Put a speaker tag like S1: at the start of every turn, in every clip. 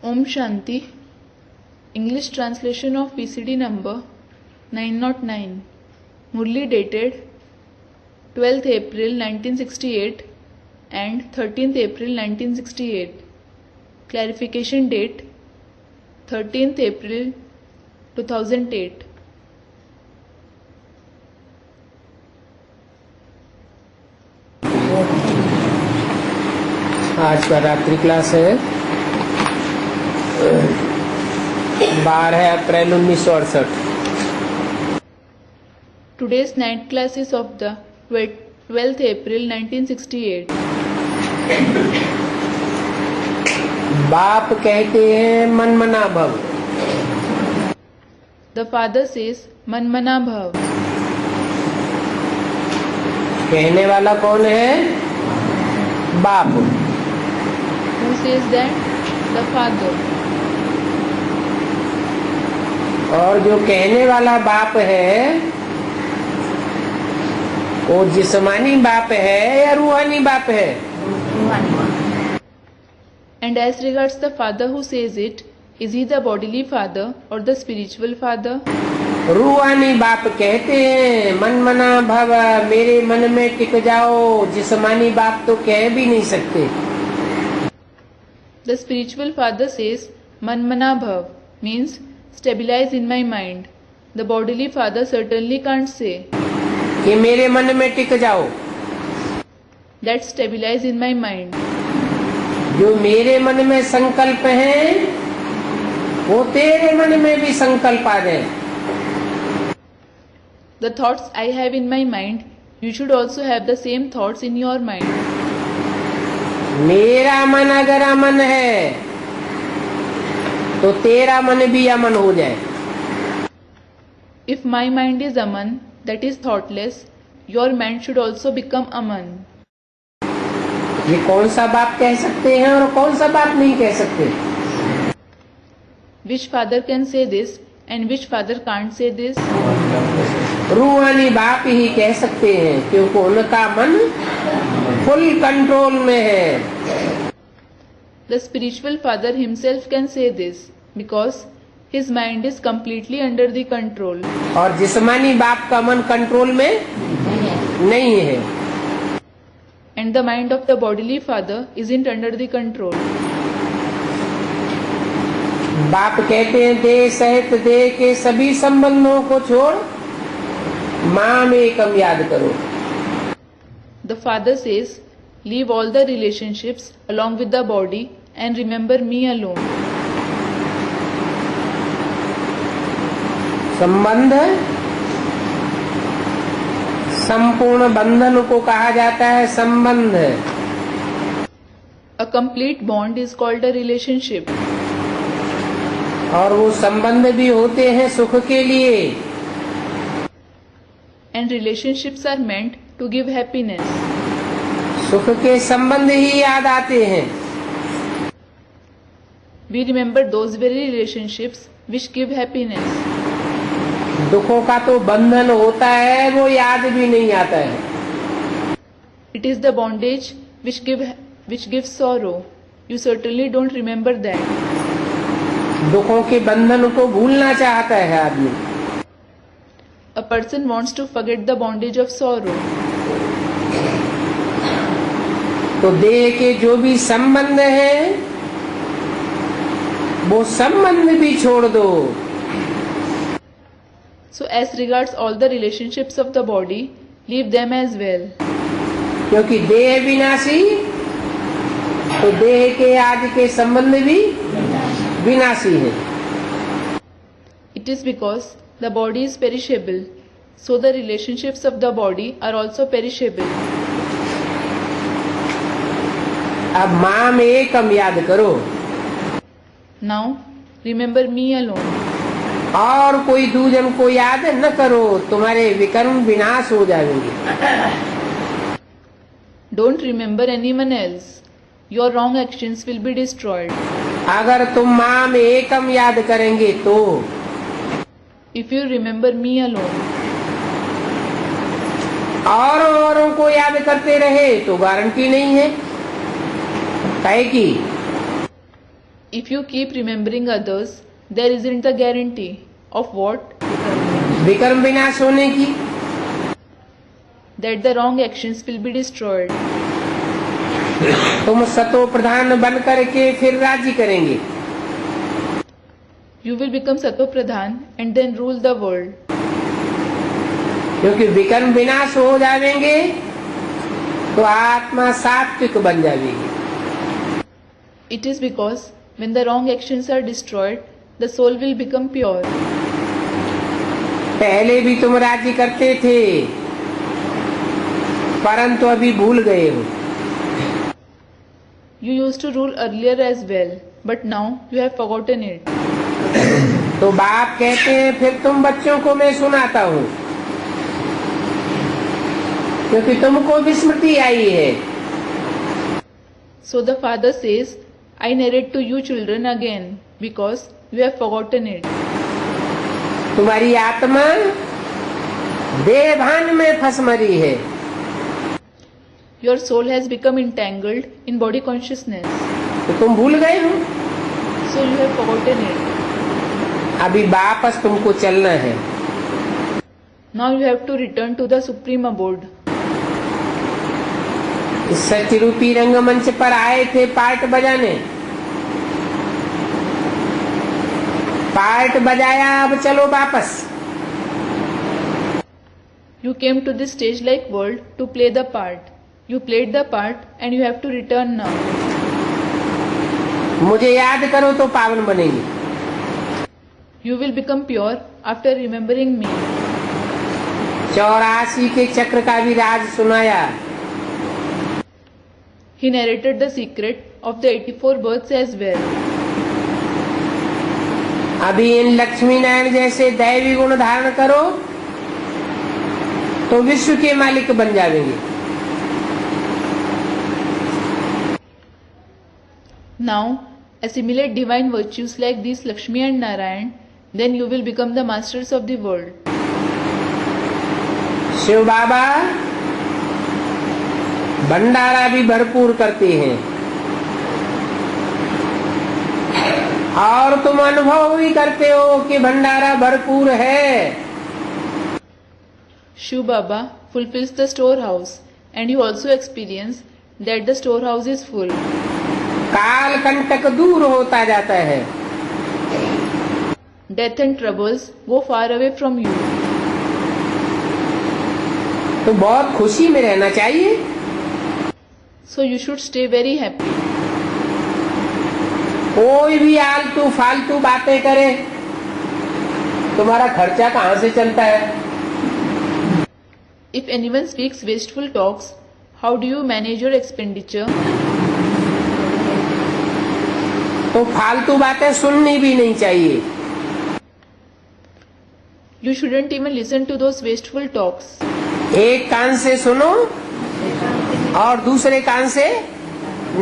S1: Om Shanti. English translation of PCD number 909. Murli dated 12th April 1968 and 13th April 1968. Clarification date 13th April 2008.
S2: आज का रात्रि class है 12 अप्रैल 1968।
S1: Today's night class is of the 12th April 1968.
S2: बाप कहते हैं मन मना भव।
S1: The father says Manmana Bhav.
S2: कहने वाला कौन है? बाप।
S1: Who says that? The father.
S2: और जो कहने वाला बाप है वो जिस्मानी बाप है या रूहानी बाप है?
S1: And as regards the father who says it, is he the bodily father or the spiritual father?
S2: रूहानी बाप कहते हैं मन मना भव, मेरे मन में टिक जाओ। जिस्मानी बाप तो कह भी नहीं सकते।
S1: The spiritual father says Manmana Bhav, means stabilize in my mind. The bodily father certainly can't say
S2: कि मेरे मन में टिक जाओ।
S1: that stabilize in my mind.
S2: जो मेरे मन में संकल्प है वो तेरे मन में भी संकल्प आ जाए।
S1: The thoughts I have in my mind, you should also have the same thoughts in your mind.
S2: मेरा मन अगर अमन है तो तेरा मन भी अमन हो जाए।
S1: If my mind is Aman, that is thoughtless, your mind should also become Aman.
S2: ये कौन सा बाप कह सकते हैं और कौन सा बाप नहीं कह सकते?
S1: Which father can say this and which father can't say this?
S2: रूहानी बाप ही कह सकते हैं क्योंकि उनका मन फुल कंट्रोल में है।
S1: The spiritual father himself can say this because his mind is completely under the control.
S2: और जिस्मानी बाप का मन कंट्रोल में नहीं है।
S1: And the mind of the bodily father isn't under the control.
S2: बाप कहते हैं देह सहित देह के सभी संबंधों को छोड़ माम एकम याद करो।
S1: The father says, leave all the relationships along with the body and remember me alone.
S2: संबंध संपूर्ण बंधन को कहा जाता है संबंध।
S1: A complete bond is called a relationship.
S2: और वो संबंध भी होते हैं सुख के लिए।
S1: And relationships are meant to give happiness.
S2: सुख के संबंध ही याद आते हैं।
S1: We remember those very relationships which give happiness.
S2: दुखों का तो बंधन होता है वो याद भी नहीं आता है।
S1: It is the bondage which gives sorrow. You certainly don't remember that.
S2: दुखों के बंधन को भूलना चाहता है आदमी।
S1: A person wants to forget the bondage of sorrow.
S2: तो देह के जो भी संबंध है वो संबंध भी छोड़ दो।
S1: So as regards all the relationships of the body, leave them as well.
S2: क्योंकि देह विनाशी तो देह के आदि के संबंध भी विनाशी है।
S1: It is because the body is perishable, so the relationships of the body are also perishable.
S2: अब माम एकम याद करो।
S1: Now, remember me alone.
S2: और कोई दूजन को याद न करो, तुम्हारे विकर्म विनाश हो जाएंगे।
S1: Don't remember anyone else. Your wrong actions will be destroyed.
S2: अगर तुम माम एकम याद करेंगे तो
S1: If you remember me alone.
S2: औरों को याद करते रहे तो गारंटी नहीं है। काहे की
S1: If you keep remembering others, there isn't the guarantee of what?
S2: विकर्म विनाश होने की।
S1: That the wrong actions will be destroyed.
S2: तुम सतो प्रधान बन करके फिर राज्य करेंगे।
S1: You will become Sato Pradhan and then rule the world.
S2: क्योंकि विकर्म विनाश हो जाएंगे तो आत्मा सात्विक बन जाएगी।
S1: It is because when the wrong actions are destroyed, the soul will become pure.
S2: पहले भी तुम राज्य करते थे, परंतु अभी भूल गए हो।
S1: You used to rule earlier as well, but now you have forgotten it.
S2: तो बाप कहते हैं फिर तुम बच्चों को मैं सुनाता हूँ, क्योंकि तुमको विस्मृति आई है।
S1: So the father says, I narrate to you children again, because you have forgotten it.
S2: तुम्हारी आत्मा देहभान में फंस मरी है।
S1: Your soul has become entangled in body consciousness.
S2: तो तुम भूल गए हो।
S1: So you have forgotten it.
S2: अभी वापस तुमको चलना है।
S1: Now you have to return to the supreme abode.
S2: इस सत्य रूपी रंगमंच पर आए थे पार्ट बजाने, पार्ट बजाया, अब चलो वापस।
S1: You came to this stage-like world to play the part. You played the part and you have to return now.
S2: मुझे याद करो तो पावन बनेंगे।
S1: You will become pure after remembering me.
S2: 84 के चक्र का भी राज सुनाया।
S1: He narrated the secret of the 84 births as well.
S2: अभी इन लक्ष्मी नारायण जैसे दैवी गुण धारण करो तो विश्व के मालिक बन जाएंगे।
S1: Now, assimilate divine virtues like these Lakshmi and Narayan, then you will become the masters of the world.
S2: Shiv बाबा भंडारा भी भरपूर करते हैं और तुम अनुभव भी करते हो कि भंडारा भरपूर है।
S1: Shiv Baba fulfills the storehouse and you also experience that the storehouse is full.
S2: काल कंटक दूर होता जाता है।
S1: Death and troubles go far away from you.
S2: तो बहुत खुशी में रहना चाहिए।
S1: So you should stay very happy.
S2: कोई भी आलतू फालतू बातें करे, तुम्हारा खर्चा कहाँ से चलता है?
S1: If anyone speaks wasteful talks, how do you manage your expenditure?
S2: तो फालतू बातें सुननी भी नहीं चाहिए।
S1: You shouldn't even listen to those wasteful talks.
S2: एक कान से सुनो और दूसरे कान से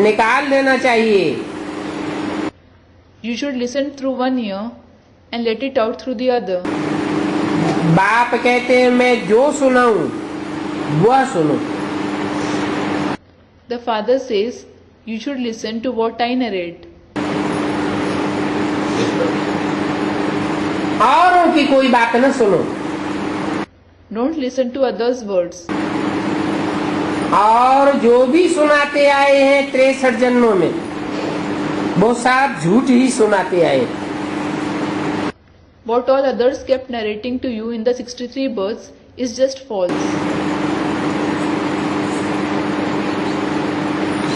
S2: निकाल देना चाहिए।
S1: You should listen through one ear and let it out through the other.
S2: बाप कहते हैं मैं जो सुनाऊं वह सुनो।
S1: The father says, you should listen to what I narrate.
S2: औरों की कोई बात न सुनो।
S1: Don't listen to others' words.
S2: और जो भी सुनाते आए हैं 63 जन्मों में, वो सब झूठ ही सुनाते आए।
S1: What all others kept narrating to you in the 63 births is just false.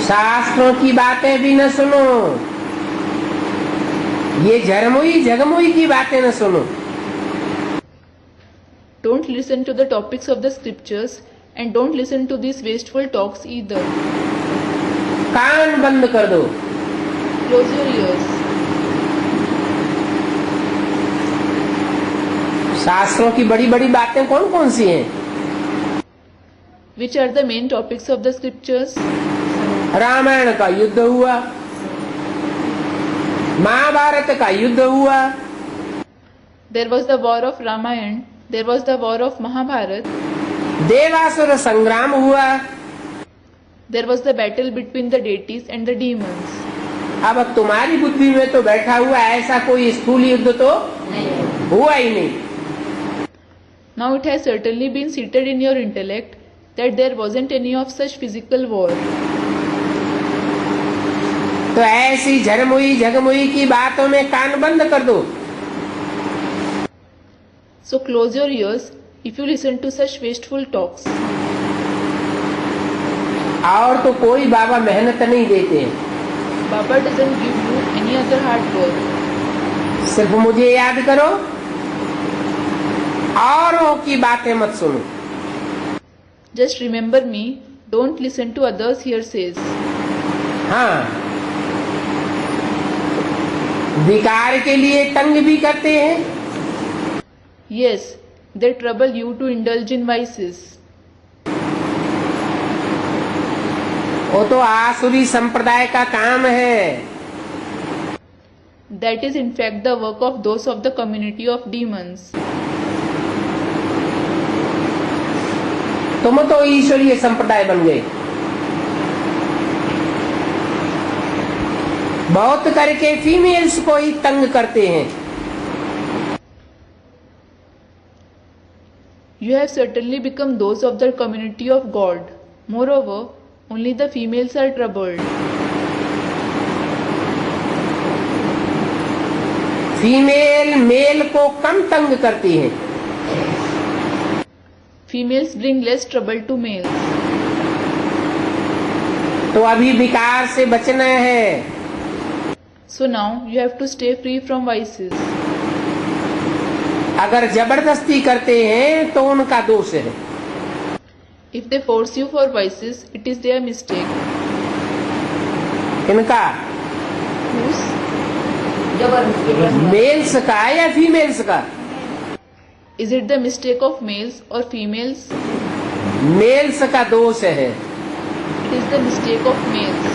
S2: शास्त्रों की बातें भी न सुनो, ये झरमुई जगमुई की बातें न सुनो।
S1: Don't listen to the topics of the scriptures and don't listen to these wasteful talks either.
S2: कान बंद कर दो।
S1: Close your ears.
S2: शास्त्रों की बड़ी बड़ी बातें कौन कौन सी हैं?
S1: Which are the main topics of the scriptures?
S2: Ramayan का युद्ध हुआ, महाभारत का युद्ध हुआ,
S1: There was the war of Ramayana, there was the war of Mahabharat,
S2: देवासुर संग्राम हुआ,
S1: there was the battle between the deities and the demons.
S2: अब तुम्हारी बुद्धि में तो बैठा हुआ ऐसा कोई स्थूल युद्ध तो हुआ ही नहीं।
S1: Now it has certainly been seated in your intellect that there wasn't any of such physical war.
S2: तो ऐसी झरमुई झगमुई की बातों में कान बंद कर दो।
S1: So close your ears if you listen to such wasteful talks.
S2: और तो कोई बाबा मेहनत नहीं देते,
S1: Baba doesn't give you any other hard work.
S2: सिर्फ मुझे याद करो, औरों की बातें मत सुनो।
S1: Just remember me, don't listen to others' hearsays.
S2: हाँ, विकार के लिए तंग भी करते हैं।
S1: Yes, they trouble you to indulge in vices.
S2: वो तो आसुरी संप्रदाय का काम है।
S1: That is in fact the work of those of the community of demons.
S2: तुम तो ईश्वरीय संप्रदाय बन गए। बहुत करके फीमेल्स को ही तंग करते हैं।
S1: You have certainly become those of the community of God. Moreover, only the females are troubled.
S2: Female male को कम तंग करती है।
S1: Females bring less trouble to males.
S2: तो अभी विकार से बचना है।
S1: So now you have to stay free from vices.
S2: अगर जबरदस्ती करते हैं तो उनका दोष है।
S1: If they force you for vices, it is their mistake.
S2: इनका
S1: Whose?
S2: मेल्स का या फीमेल्स का?
S1: Is it the mistake of males or females?
S2: Males का दोष है,
S1: It is the mistake of males.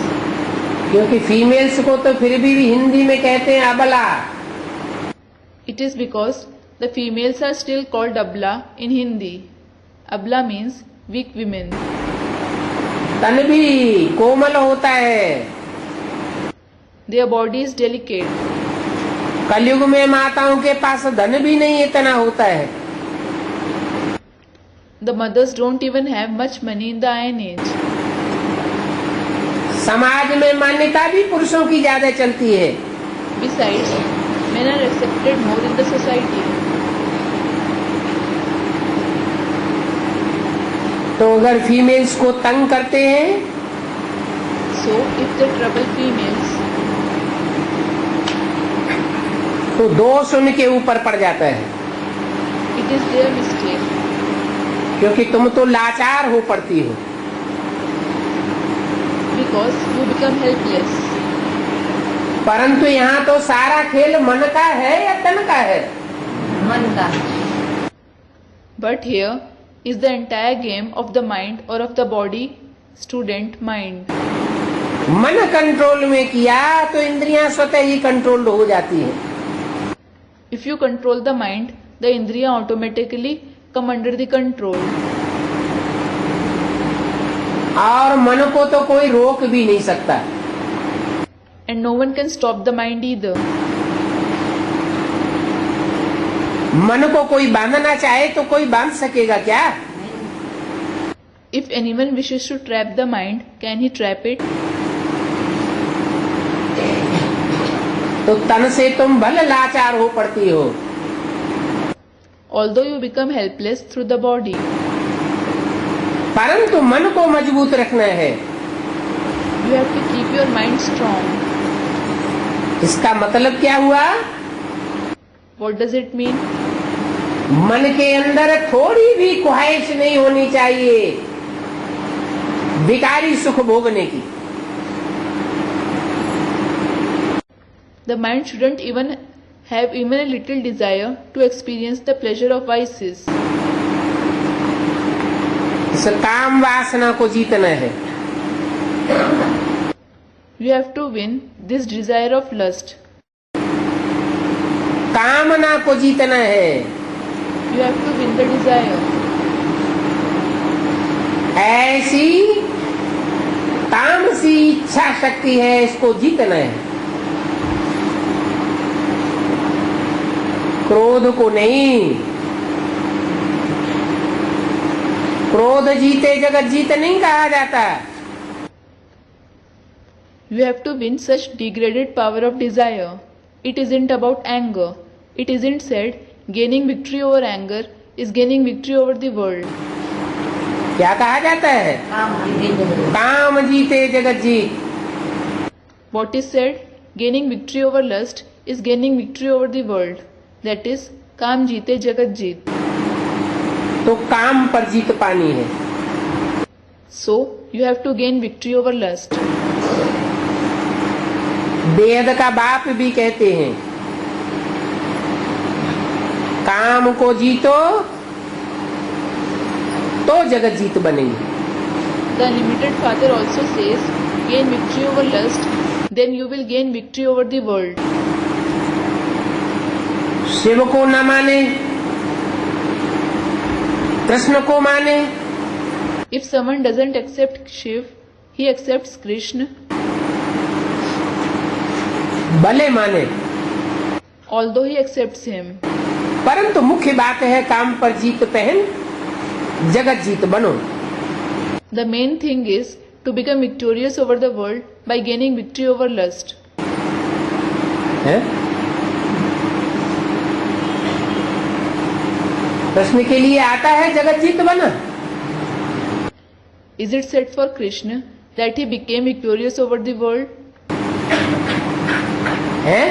S2: क्योंकि फीमेल्स को तो फिर भी हिंदी में कहते हैं अबला।
S1: It is because the females are still called abla in Hindi. Abla means weak women.
S2: तन भी कोमल होता है।
S1: Their body is delicate.
S2: कलयुग में माताओं के पास धन भी नहीं इतना होता है।
S1: The mothers don't even have much money in the Iron Age.
S2: समाज में मान्यता भी पुरुषों की ज्यादा चलती है।
S1: Besides, men are accepted more in the society.
S2: तो अगर फीमेल्स को तंग करते हैं
S1: So, if they trouble females,
S2: तो दोष उनके ऊपर पड़ जाता है,
S1: it is their mistake.
S2: क्योंकि तुम तो लाचार हो पड़ती हो।
S1: Because you become helpless.
S2: परंतु यहाँ तो सारा खेल मन का है या तन का है?
S3: मन का।
S1: But here is the entire game of the mind or of the body, student mind.
S2: मन कंट्रोल में किया तो इंद्रियां स्वतः ही कंट्रोल्ड हो जाती हैं।
S1: If you control the mind, the indriya automatically come under the control.
S2: और मन को तो कोई रोक भी नहीं सकता।
S1: And no one can stop the mind either.
S2: मन को कोई बांधना चाहे तो कोई बांध सकेगा क्या?
S1: If anyone wishes to trap the mind, can he trap it?
S2: तो तन से तुम भले लाचार हो पड़ती हो,
S1: Although you become helpless through the body,
S2: परंतु मन को मजबूत रखना है।
S1: you have to keep your mind strong.
S2: इसका मतलब क्या हुआ?
S1: What does it mean?
S2: मन के अंदर थोड़ी भी ख्वाहिश नहीं होनी चाहिए विकारी सुख भोगने की।
S1: The mind shouldn't even have even a little desire to experience the pleasure of vices.
S2: इस काम वासना को जीतना है।
S1: You have to win this desire of lust.
S2: कामना को जीतना है।
S1: You have to win the desire.
S2: ऐसी तामसी इच्छा शक्ति है, इसको जीतना है। क्रोध को नहीं। क्रोध जीते जगत जीत नहीं कहा जाता।
S1: You have to win such degraded power of desire. It isn't about anger. It isn't said gaining victory over anger is gaining victory over the world.
S2: क्या कहा जाता है? काम जीते जगत जीत।
S1: What is said gaining victory over lust is gaining victory over the world. That is काम जीते जगत जीत.
S2: तो काम पर जीत पानी है।
S1: So you have to gain victory over lust.
S2: वेद का बाप भी कहते हैं काम को जीतो तो जगत जीत बनेगी।
S1: The Unlimited Father also says, gain victory over lust, then you will gain victory over the world.
S2: Shiv को न माने, कृष्ण को माने,
S1: If someone doesn't accept Shiv, he accepts Krishna.
S2: भले माने,
S1: Although he accepts him.
S2: परंतु मुख्य बात है काम पर जीत पहन जगत जीत बनो।
S1: The main thing is to become victorious over the world by gaining victory over lust.
S2: है? प्रश्न के लिए आता है जगत जीत बना।
S1: Is it said for Krishna that he became victorious over the world?
S2: है?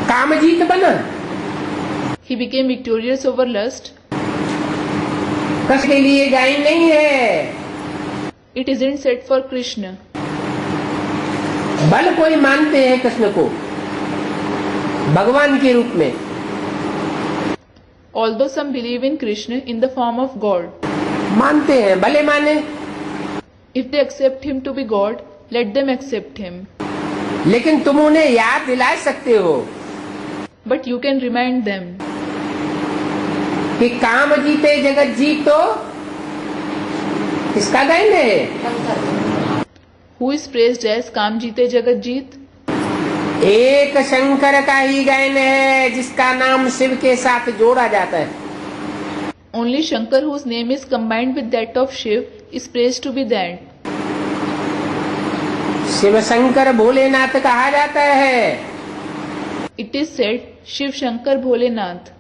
S2: काम जीत बना।
S1: He became victorious over lust?
S2: Krishna के लिए गाय नहीं है।
S1: It isn't said for Krishna.
S2: बल कोई मानते हैं कृष्ण को भगवान के रूप में।
S1: Although some believe in Krishna in the form of God.
S2: मानते हैं, भले माने।
S1: If they accept him to be God, let them accept him.
S2: लेकिन तुम उन्हें याद दिला सकते हो
S1: But you can remind them
S2: कि काम जीते जगत जीतो किसका गायन है?
S1: who is praised as काम जीते जगत जीत.
S2: एक शंकर का ही गायन है जिसका नाम शिव के साथ जोड़ा जाता है।
S1: Only Shankar, whose name is combined with that of Shiv, is praised to be that.
S2: Shiv Shankar Bholenath कहा जाता है।
S1: It is said Shiv Shankar Bholenath.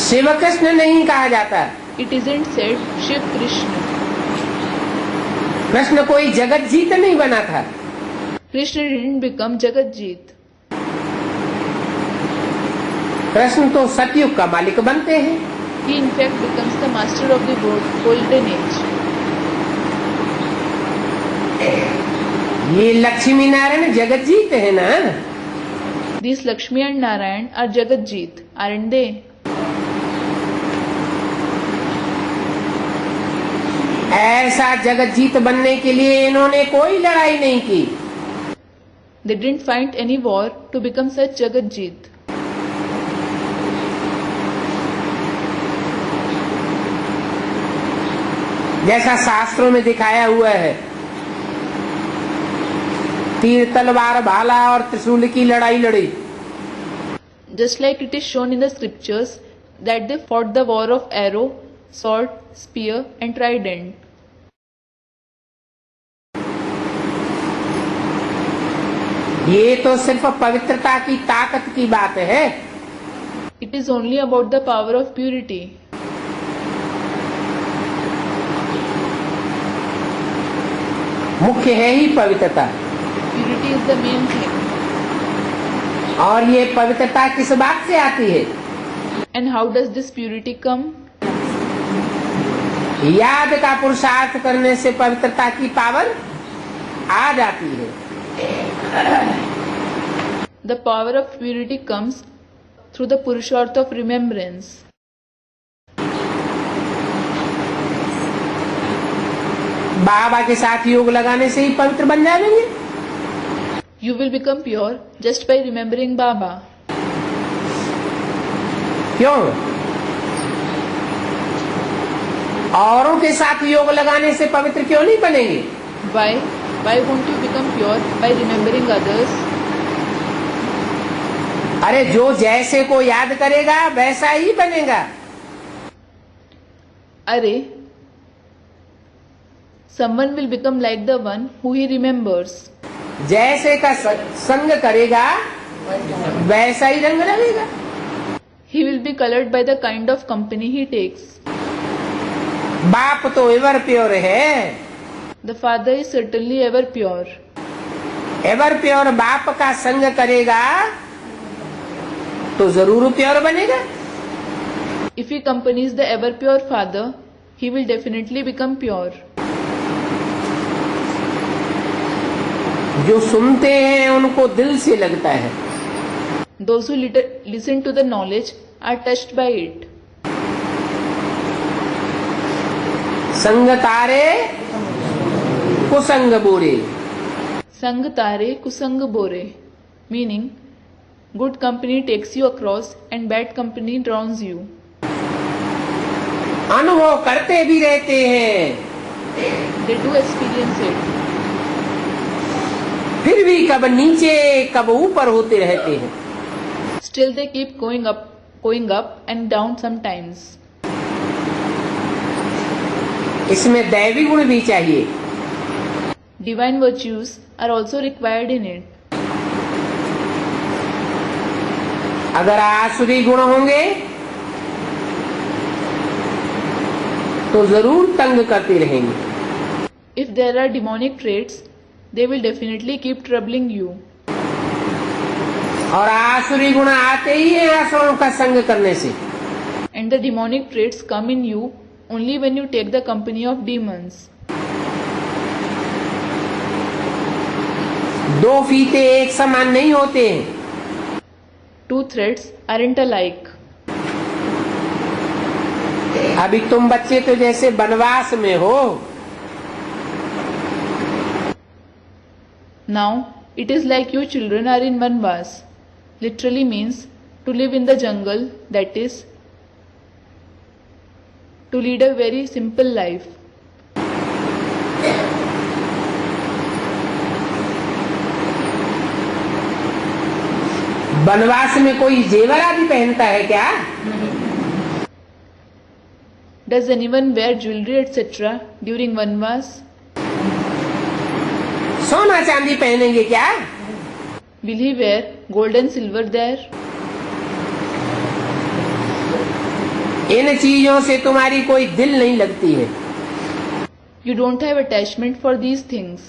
S2: Shiv Krishna नहीं कहा जाता।
S1: It isn't said Shiv Krishna.
S2: Krishna कोई जगत जीत नहीं बना था।
S1: Krishna didn't become Jagat Jeet.
S2: Krishna तो सतयुग का मालिक बनते हैं।
S1: He in fact becomes the master of the golden age.
S2: ये लक्ष्मी नारायण जगत जीत है ना।
S1: These Lakshmi and Narayan are Jagat Jeet, aren't they?
S2: ऐसा जगत जीत बनने के लिए इन्होंने कोई लड़ाई नहीं की।
S1: They didn't fight any war to become such Jagat Jeet.
S2: जैसा शास्त्रों में दिखाया हुआ है तीर तलवार भाला और त्रिशूल की लड़ाई लड़ी।
S1: Just like it is shown in the scriptures that they fought the war of arrow, sword, spear and trident.
S2: ये तो सिर्फ पवित्रता की ताकत की बात है।
S1: It is only about the power of purity.
S2: मुख्य है ही पवित्रता।
S1: Purity is the main thing.
S2: और ये पवित्रता किस बात से आती है?
S1: And how does this purity come?
S2: याद का पुरुषार्थ करने से पवित्रता की पावर आ जाती है।
S1: The power of purity comes through the Purusharth of remembrance.
S2: बाबा के साथ योग लगाने से ही पवित्र बन जाएंगे।
S1: You will become pure just by remembering Baba.
S2: क्यों? औरों के साथ योग लगाने से पवित्र क्यों नहीं बनेंगे?
S1: Why? Why won't you become pure by remembering others?
S2: अरे जो जैसे को याद करेगा वैसा ही बनेगा।
S1: Array, someone will become like the one who he remembers.
S2: जैसे का संग करेगा वैसा ही रंग लगेगा।
S1: He will be colored by the kind of company he takes.
S2: बाप तो एवर प्योर है।
S1: The father is certainly ever pure.
S2: Ever pure बाप का संग करेगा तो जरूर प्योर बनेगा।
S1: If he accompanies the ever pure father, he will definitely become pure.
S2: जो सुनते हैं उनको दिल से लगता है।
S1: Those who listen to the knowledge are touched by it.
S2: संग तारे कुसंग बोरे।
S1: Sang tare kusang bore. Meaning, good company takes you across and bad company drowns you.
S2: अनुभव करते भी रहते हैं,
S1: They do experience it.
S2: फिर भी कब नीचे कब ऊपर होते रहते हैं।
S1: Still they keep going up and down sometimes.
S2: इसमें दैवी गुण भी चाहिए।
S1: Divine virtues are also required in it.
S2: अगर आसुरी गुण होंगे तो जरूर तंग करते रहेंगे।
S1: If there are demonic traits, they will definitely keep troubling you.
S2: और आसुरी गुण आते ही हैं आसुरों का संग करने से।
S1: And the demonic traits come in you only when you take the company of demons.
S2: दो फीते एक समान नहीं होते हैं।
S1: Two threads aren't alike.
S2: अभी तुम बच्चे तो जैसे वनवास में हो।
S1: Now, it is like you children are in Vanvas. Literally means to live in the jungle, that is, to lead a very simple life.
S2: वनवास में कोई जेवर आदि पहनता है क्या?
S1: Does anyone wear jewelry etc. during Vanvas?
S2: सोना चांदी पहनेंगे क्या?
S1: Will he wear gold and silver there?
S2: इन चीजों से तुम्हारी कोई दिल नहीं लगती है।
S1: You don't have attachment for these things.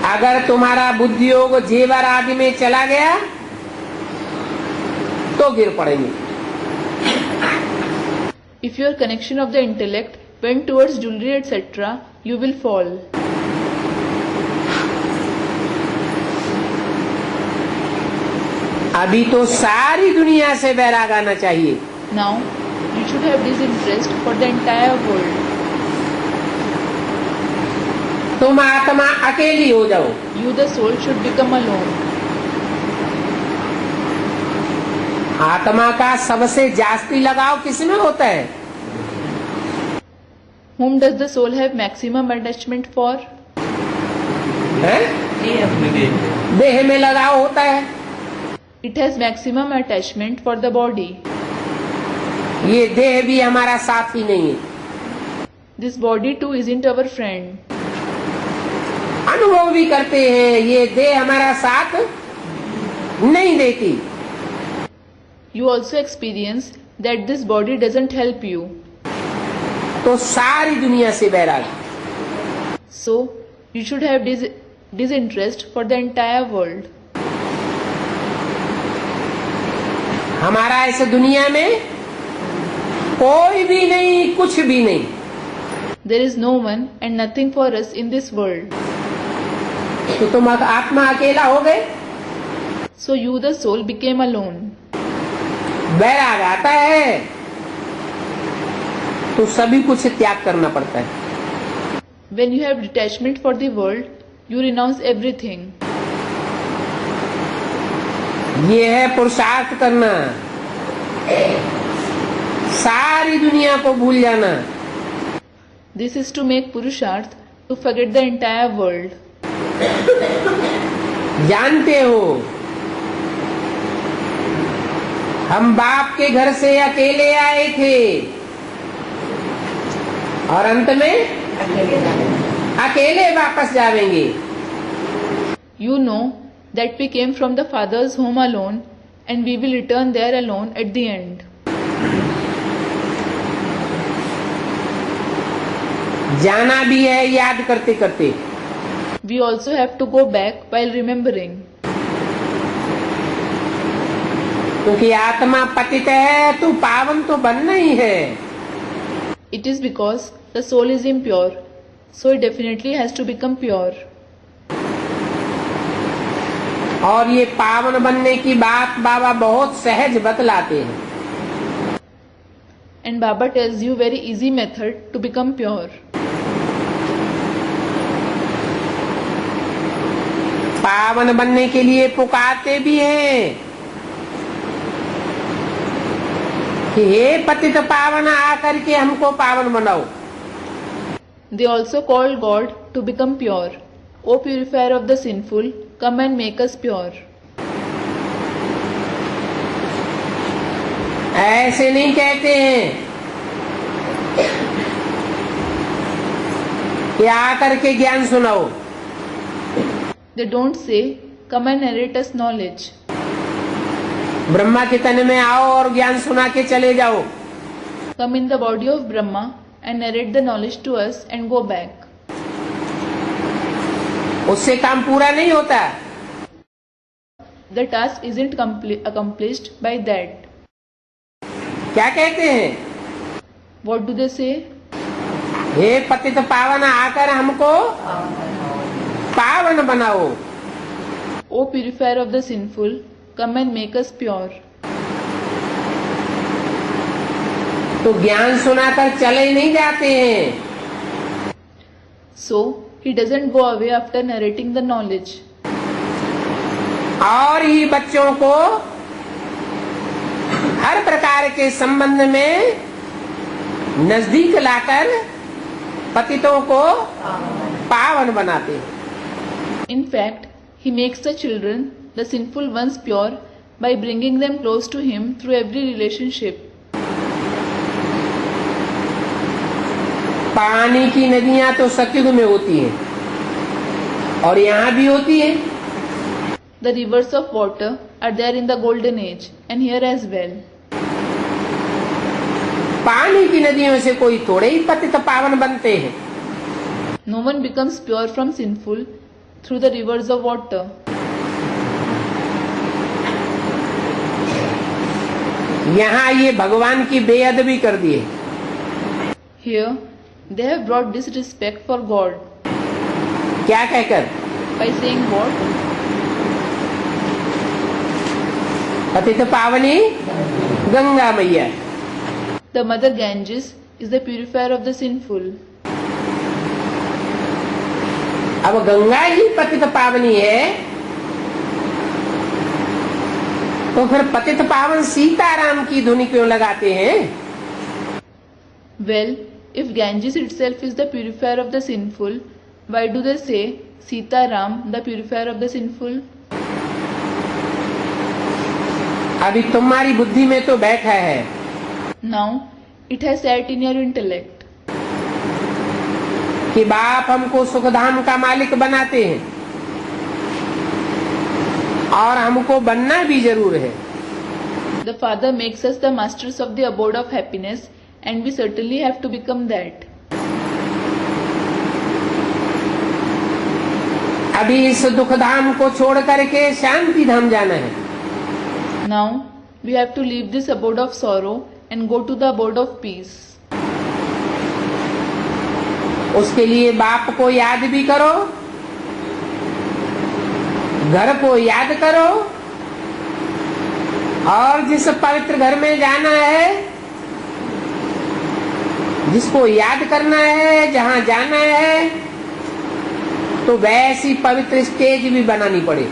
S2: अगर तुम्हारा बुद्धि योग जेवर आदि में चला गया तो गिर पड़ेंगे।
S1: If your connection of the intellect went towards jewelry etc., you will fall.
S2: अभी तो सारी दुनिया से वैराग आना चाहिए।
S1: Now, you should have disinterest for the entire world.
S2: तुम आत्मा अकेली हो जाओ।
S1: You, the soul, should become alone.
S2: आत्मा का सबसे जास्ती लगाव किसमें होता है?
S1: Whom does the soul have maximum attachment for?
S2: है? देह में लगाव होता है।
S1: It has maximum attachment for the body.
S2: ये देह भी हमारा साथी नहीं है।
S1: This body too isn't our friend.
S2: अनुभव भी करते हैं ये देह हमारा साथ नहीं देती।
S1: You also experience that this body doesn't help you.
S2: तो सारी दुनिया से वैराग।
S1: So, you should have disinterest for the entire world.
S2: हमारा इस दुनिया में कोई भी नहीं, कुछ भी नहीं।
S1: There is no one and nothing for us in this world.
S2: तो तुम आत्मा अकेला हो गए।
S1: So you, the soul, became alone.
S2: वैराग आता है तो सभी कुछ त्याग करना पड़ता है।
S1: When you have detachment for the world, you renounce everything.
S2: ये है पुरुषार्थ करना, सारी दुनिया को भूल जाना।
S1: This is to make Purusharth to forget the entire world.
S2: जानते हो हम बाप के घर से अकेले आए थे और अंत में अकेले वापस जाएंगे।
S1: You know that we came from the Father's home alone and we will return there alone at the end.
S2: जाना भी है याद करते करते।
S1: We also have to go back while remembering.
S2: क्योंकि आत्मा पतित है तो पावन तो बनना ही है।
S1: It is because the soul is impure, so it definitely has to become pure.
S2: और ये पावन बनने की बात बाबा बहुत सहज बतलाते हैं।
S1: And Baba tells you very easy method to become pure.
S2: पावन बनने के लिए पुकारते भी हैं कि हे पतित पावन आकर के हमको पावन बनाओ।
S1: They also call God to become pure. O purifier of the sinful, come and make us pure.
S2: ऐसे नहीं कहते हैं कि आकर के ज्ञान सुनाओ।
S1: They don't say, come and narrate us knowledge.
S2: Brahma के तन में आओ और ज्ञान सुना के चले जाओ।
S1: Come in the body of Brahma and narrate the knowledge to us and go back.
S2: उससे काम पूरा नहीं होता।
S1: The task isn't accomplished by that.
S2: क्या कहते हैं?
S1: What do they say?
S2: हे पतित पावन आकर हमको पावन बनाओ।
S1: O purifier of the sinful, come and make us pure.
S2: तो ज्ञान सुनाकर चले नहीं जाते हैं।
S1: So, he doesn't go away after narrating the knowledge.
S2: और ही बच्चों को हर प्रकार के संबंध में नजदीक लाकर पतितों को पावन बनाते हैं।
S1: In fact, he makes the children, the sinful ones, pure by bringing them close to him through every relationship.
S2: पानी की नदियां तो सतयुग में होती हैं और यहाँ भी होती है।
S1: The rivers of water are there in the golden age and here as well.
S2: पानी की नदियों से कोई थोड़े ही पतित पावन बनते हैं।
S1: No one becomes pure from sinful through the rivers of water.
S2: यहाँ ये भगवान की बेअदबी कर दी है।
S1: Here, they have brought disrespect for God.
S2: क्या कहकर?
S1: By saying what?
S2: पतित पावनी गंगा मैया।
S1: The mother Ganges is the purifier of the sinful.
S2: अब गंगा ही पतित पावनी है तो फिर पतित पावन सीताराम की धुनी क्यों लगाते हैं?
S1: Well, if Ganges itself is the purifier of the sinful, why do they say Sita Ram, the purifier of the sinful?
S2: अभी तुम्हारी बुद्धि में तो बैठा है।
S1: Now, it has sat in your intellect
S2: कि बाप हमको सुखधाम का मालिक बनाते हैं और हमको बनना भी जरूर है।
S1: The Father makes us the masters of the abode of happiness and we certainly have to become that.
S2: अभी इस दुखधाम को छोड़ करके शांति धाम जाना है।
S1: Now, we have to leave this abode of sorrow and go to the abode of peace.
S2: उसके लिए बाप को याद भी करो, घर को याद करो और जिस पवित्र घर में जाना है, जिसको याद करना है, जहाँ जाना है, तो वैसी पवित्र स्टेज भी बनानी पड़े।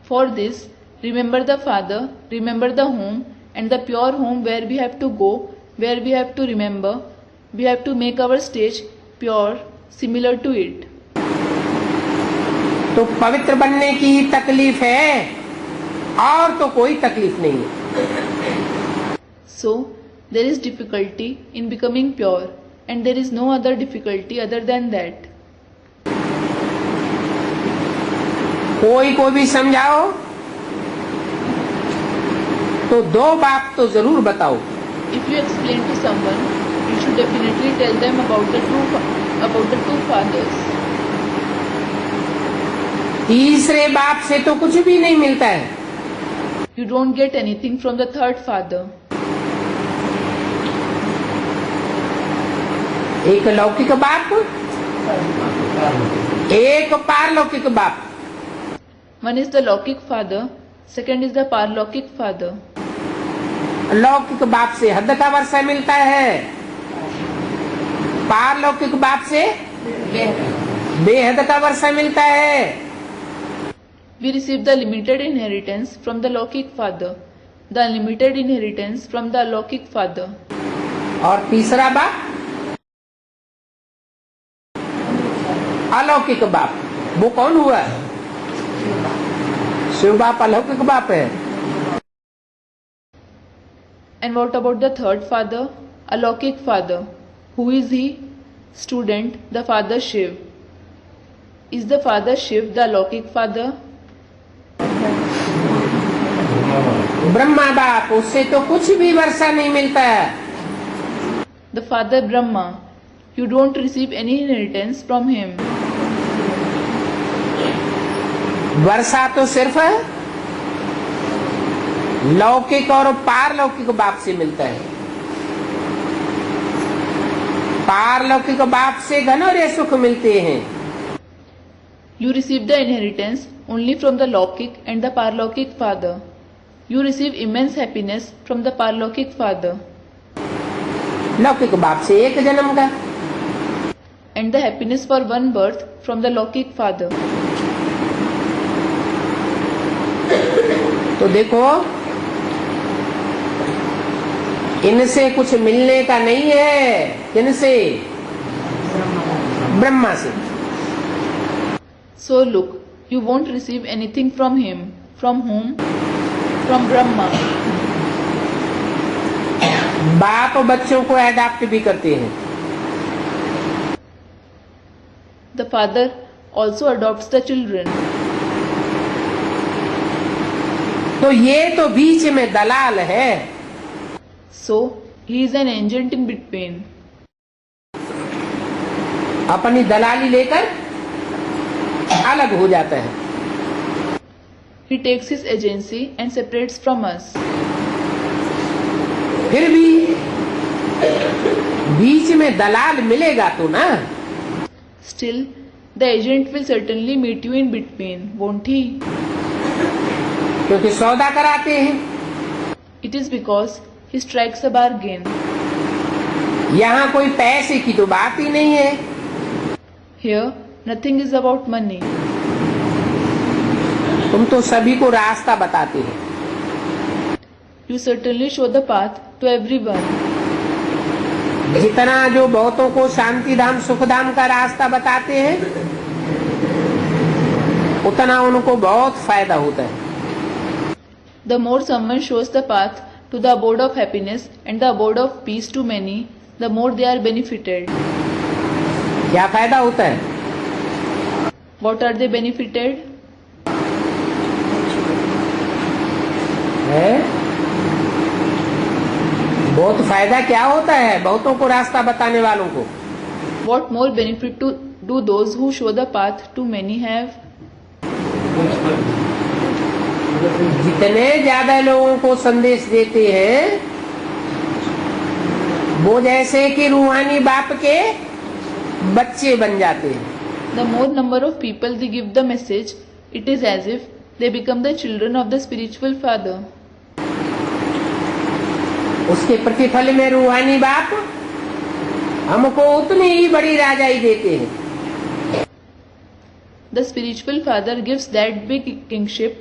S1: For this, remember the Father, remember the home and the pure home where we have to go, where we have to remember, we have to make our stage pure, similar to it.
S2: तो पवित्र बनने की ही तकलीफ है, और तो कोई तकलीफ नहीं है।
S1: So, there is difficulty in becoming pure, and there is no other difficulty other than that.
S2: कोई को भी समझाओ तो दो बात तो जरूर बताओ।
S1: If you explain to someone, you should definitely tell them about the two fathers.
S2: तीसरे बाप से तो कुछ भी नहीं मिलता है।
S1: You don't get anything from the third father.
S2: एक लौकिक बाप, एक पारलौकिक बाप।
S1: One is the Lokik father, second is the Parlokik father.
S2: लौकिक बाप से हद का वर्षा मिलता है, पारलौकिक बाप से बेहद का वर्षा मिलता है।
S1: We receive the limited inheritance from the Lokik father, the unlimited inheritance from the Lokik father.
S2: और तीसरा बाप अलौकिक बाप, वो कौन हुआ? शिव बाप अलौकिक बाप है।
S1: And what about the third father, Alokik father? Who is he? Student, the father Shiv. Is the father Shiv the Alokik father?
S2: Brahma बाप, उससे तो कुछ भी वर्षा नहीं मिलता है।
S1: The father Brahma. You don't receive any inheritance from him.
S2: वर्षा तो सिर्फ लौकिक और पारलौकिक बाप से मिलता है। पारलौकिक बाप से घनौरे सुख मिलते हैं।
S1: You receive the inheritance only from the Lokik and the Parlokik father. You receive immense happiness from the Parlokik father.
S2: लौकिक बाप से एक जन्म का,
S1: And the happiness for one birth from the Lokik father.
S2: तो देखो इनसे कुछ मिलने का नहीं है। किनसे? ब्रह्मा से।
S1: So look, you won't receive anything from him. From whom? From Brahma.
S2: बाप बच्चों को अडॉप्ट भी करते हैं।
S1: The father also adopts the children.
S2: तो ये तो बीच में दलाल है।
S1: So he is an agent in between.
S2: अपनी दलाली लेकर अलग हो जाता है।
S1: He takes his agency and separates from us.
S2: फिर भी बीच में दलाल मिलेगा तो ना।
S1: Still, the agent will certainly meet you in between, won't he?
S2: क्योंकि सौदा कराते हैं।
S1: It is because he strikes a bargain.
S2: यहाँ कोई पैसे की तो बात ही नहीं है।
S1: Here, nothing is about money.
S2: तुम तो सभी को रास्ता बताते हैं।
S1: You certainly show the path to everyone.
S2: जितना जो बहुतों को शांति धाम सुख धाम का रास्ता बताते हैं, उतना उनको बहुत फायदा होता है।
S1: The more someone shows the path to the abode of happiness and the abode of peace to many, the more they are benefited.
S2: क्या फायदा होता है?
S1: What are they benefited?
S2: है? बहुत फायदा क्या होता है बहुतों को रास्ता बताने वालों को?
S1: What more benefit do those who show the path to many have?
S2: जितने ज्यादा लोगों को संदेश देते हैं, वो जैसे कि रूहानी बाप के बच्चे बन जाते हैं।
S1: The more number of people they give the message, it is as if they become the children of the spiritual father.
S2: उसके प्रतिफल में रूहानी बाप हमको उतनी ही बड़ी राजाई देते हैं।
S1: The spiritual father gives that big kingship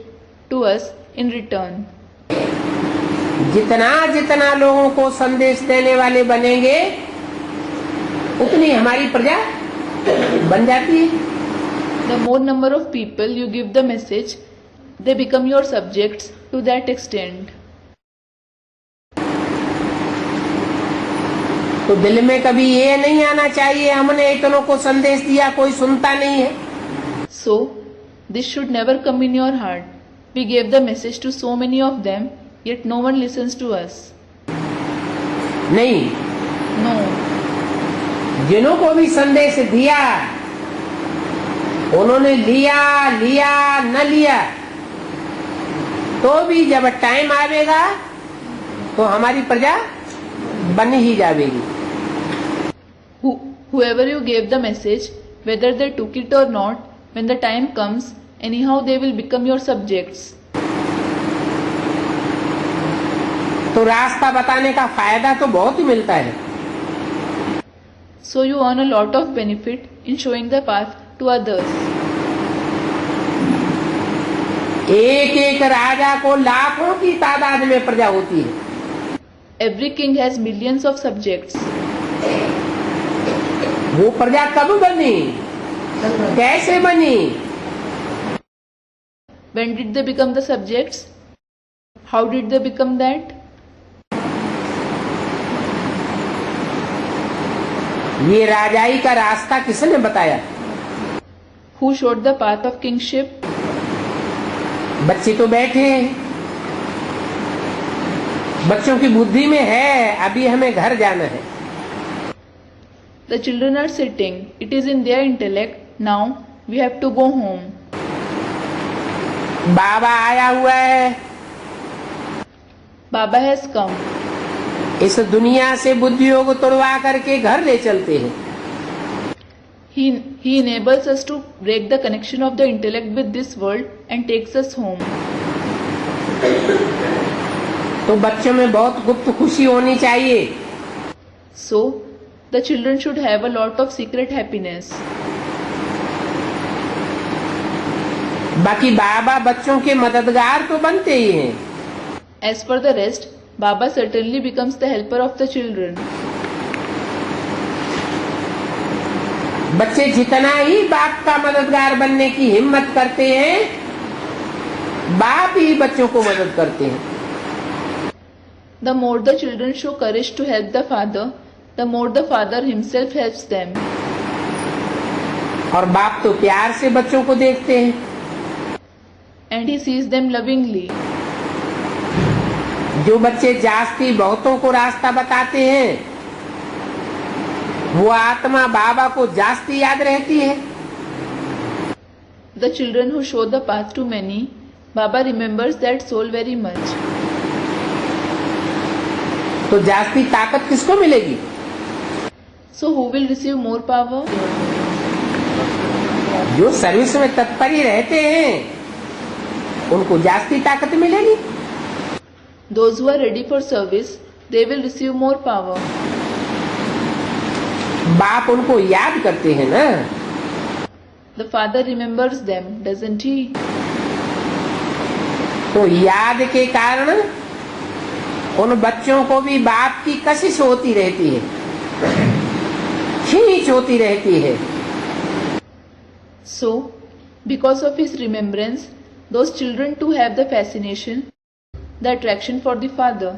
S1: to us in return.
S2: जितना जितना लोगों को संदेश देने वाले बनेंगे, उतनी हमारी प्रजा बन जाती है।
S1: The more number of people you give the message, they become your subjects to that extent.
S2: तो दिल में कभी ये नहीं आना चाहिए हमने इतनों को संदेश दिया कोई सुनता नहीं है।
S1: So, this should never come in your heart. We gave the message to so many of them, yet no one listens to us.
S2: नहीं,
S1: No.
S2: जिन्हों को भी संदेश दिया उन्होंने लिया न लिया, तो भी जब टाइम आवेगा तो हमारी प्रजा बन ही जाएगी।
S1: Whoever you gave the message, whether they took it or not, when the time comes, anyhow they will become your subjects.
S2: तो रास्ता बताने का फायदा तो बहुत ही मिलता है।
S1: So you earn a lot of benefit in showing the path to others.
S2: एक एक राजा को लाखों की तादाद में प्रजा होती है।
S1: Every king has millions of subjects.
S2: वो प्रजा कब बनी, कैसे बनी?
S1: When did they become the subjects? How did they become that?
S2: ये राजाई का रास्ता किसने बताया?
S1: Who showed the path of kingship?
S2: बच्चे तो बैठे हैं, बच्चों की बुद्धि में है अभी हमें घर जाना है।
S1: The children are sitting. It is in their intellect. Now we have to go home.
S2: बाबा आया हुआ है,
S1: Baba has come.
S2: इस दुनिया से बुद्धियों को तोड़वा करके घर ले चलते हैं।
S1: He enables us to break the connection of the intellect with this world and takes us home.
S2: तो बच्चों में बहुत गुप्त खुशी होनी चाहिए।
S1: So, the children should have a lot of secret happiness.
S2: बाकी बाबा बच्चों के मददगार तो बनते ही हैं।
S1: As for the rest, Baba certainly becomes the helper of the children.
S2: बच्चे जितना ही बाप का मददगार बनने की हिम्मत करते हैं, बाप ही बच्चों को मदद करते हैं।
S1: The more the children show courage to help the father, the more the father himself helps them.
S2: और बाप तो प्यार से बच्चों को देखते हैं।
S1: And he sees them lovingly.
S2: जो बच्चे जास्ती बहुतों को रास्ता बताते हैं, वो आत्मा बाबा को जास्ती याद रहती है।
S1: The children who show the path to many, Baba remembers that soul very much.
S2: तो जास्ती ताकत किसको मिलेगी?
S1: So who will receive more power?
S2: जो सर्विस में तत्पर ही रहते हैं, उनको जास्ती ताकत मिलेगी।
S1: Those who are ready for service, they will receive more power.
S2: बाप उनको याद करते हैं ना।
S1: The father remembers them, doesn't he?
S2: तो याद के कारण उन बच्चों को भी बाप की कशिश होती रहती है, खींच होती रहती है।
S1: So, because of his remembrance, those children too have the fascination, the attraction for the father.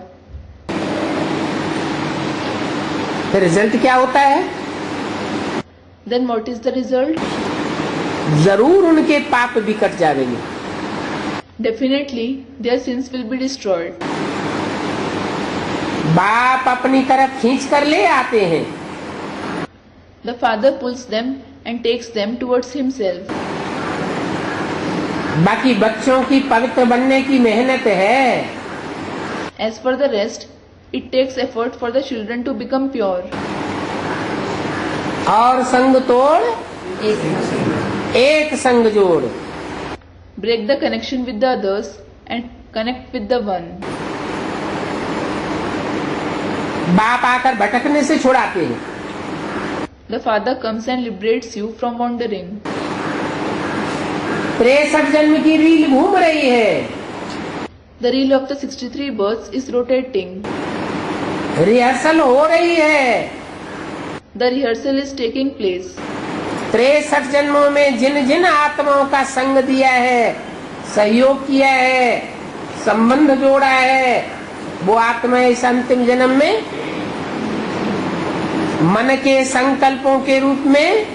S2: तो रिजल्ट क्या होता है?
S1: Then what is the result?
S2: जरूर उनके पाप भी कट जाएंगे।
S1: Definitely, their sins will be destroyed.
S2: बाप अपनी तरफ खींच कर ले आते हैं।
S1: The father pulls them and takes them towards himself.
S2: बाकी बच्चों की पवित्र बनने की मेहनत है।
S1: As for the rest, it takes effort for the children to become pure.
S2: और संग तोड़ एक संग जोड़।
S1: Break the connection with the others and connect with the one.
S2: बाप आकर भटकने से छुड़ाते हैं।
S1: The father comes and liberates you from wandering.
S2: 63 जन्म की रील घूम रही है।
S1: The reel of the 63 births is rotating.
S2: Rehearsal हो रही है।
S1: The rehearsal is taking place.
S2: 63 जन्मों में जिन जिन आत्माओं का संग दिया है, सहयोग किया है, संबंध जोड़ा है, वो आत्मा इस अंतिम जन्म में मन के संकल्पों के रूप में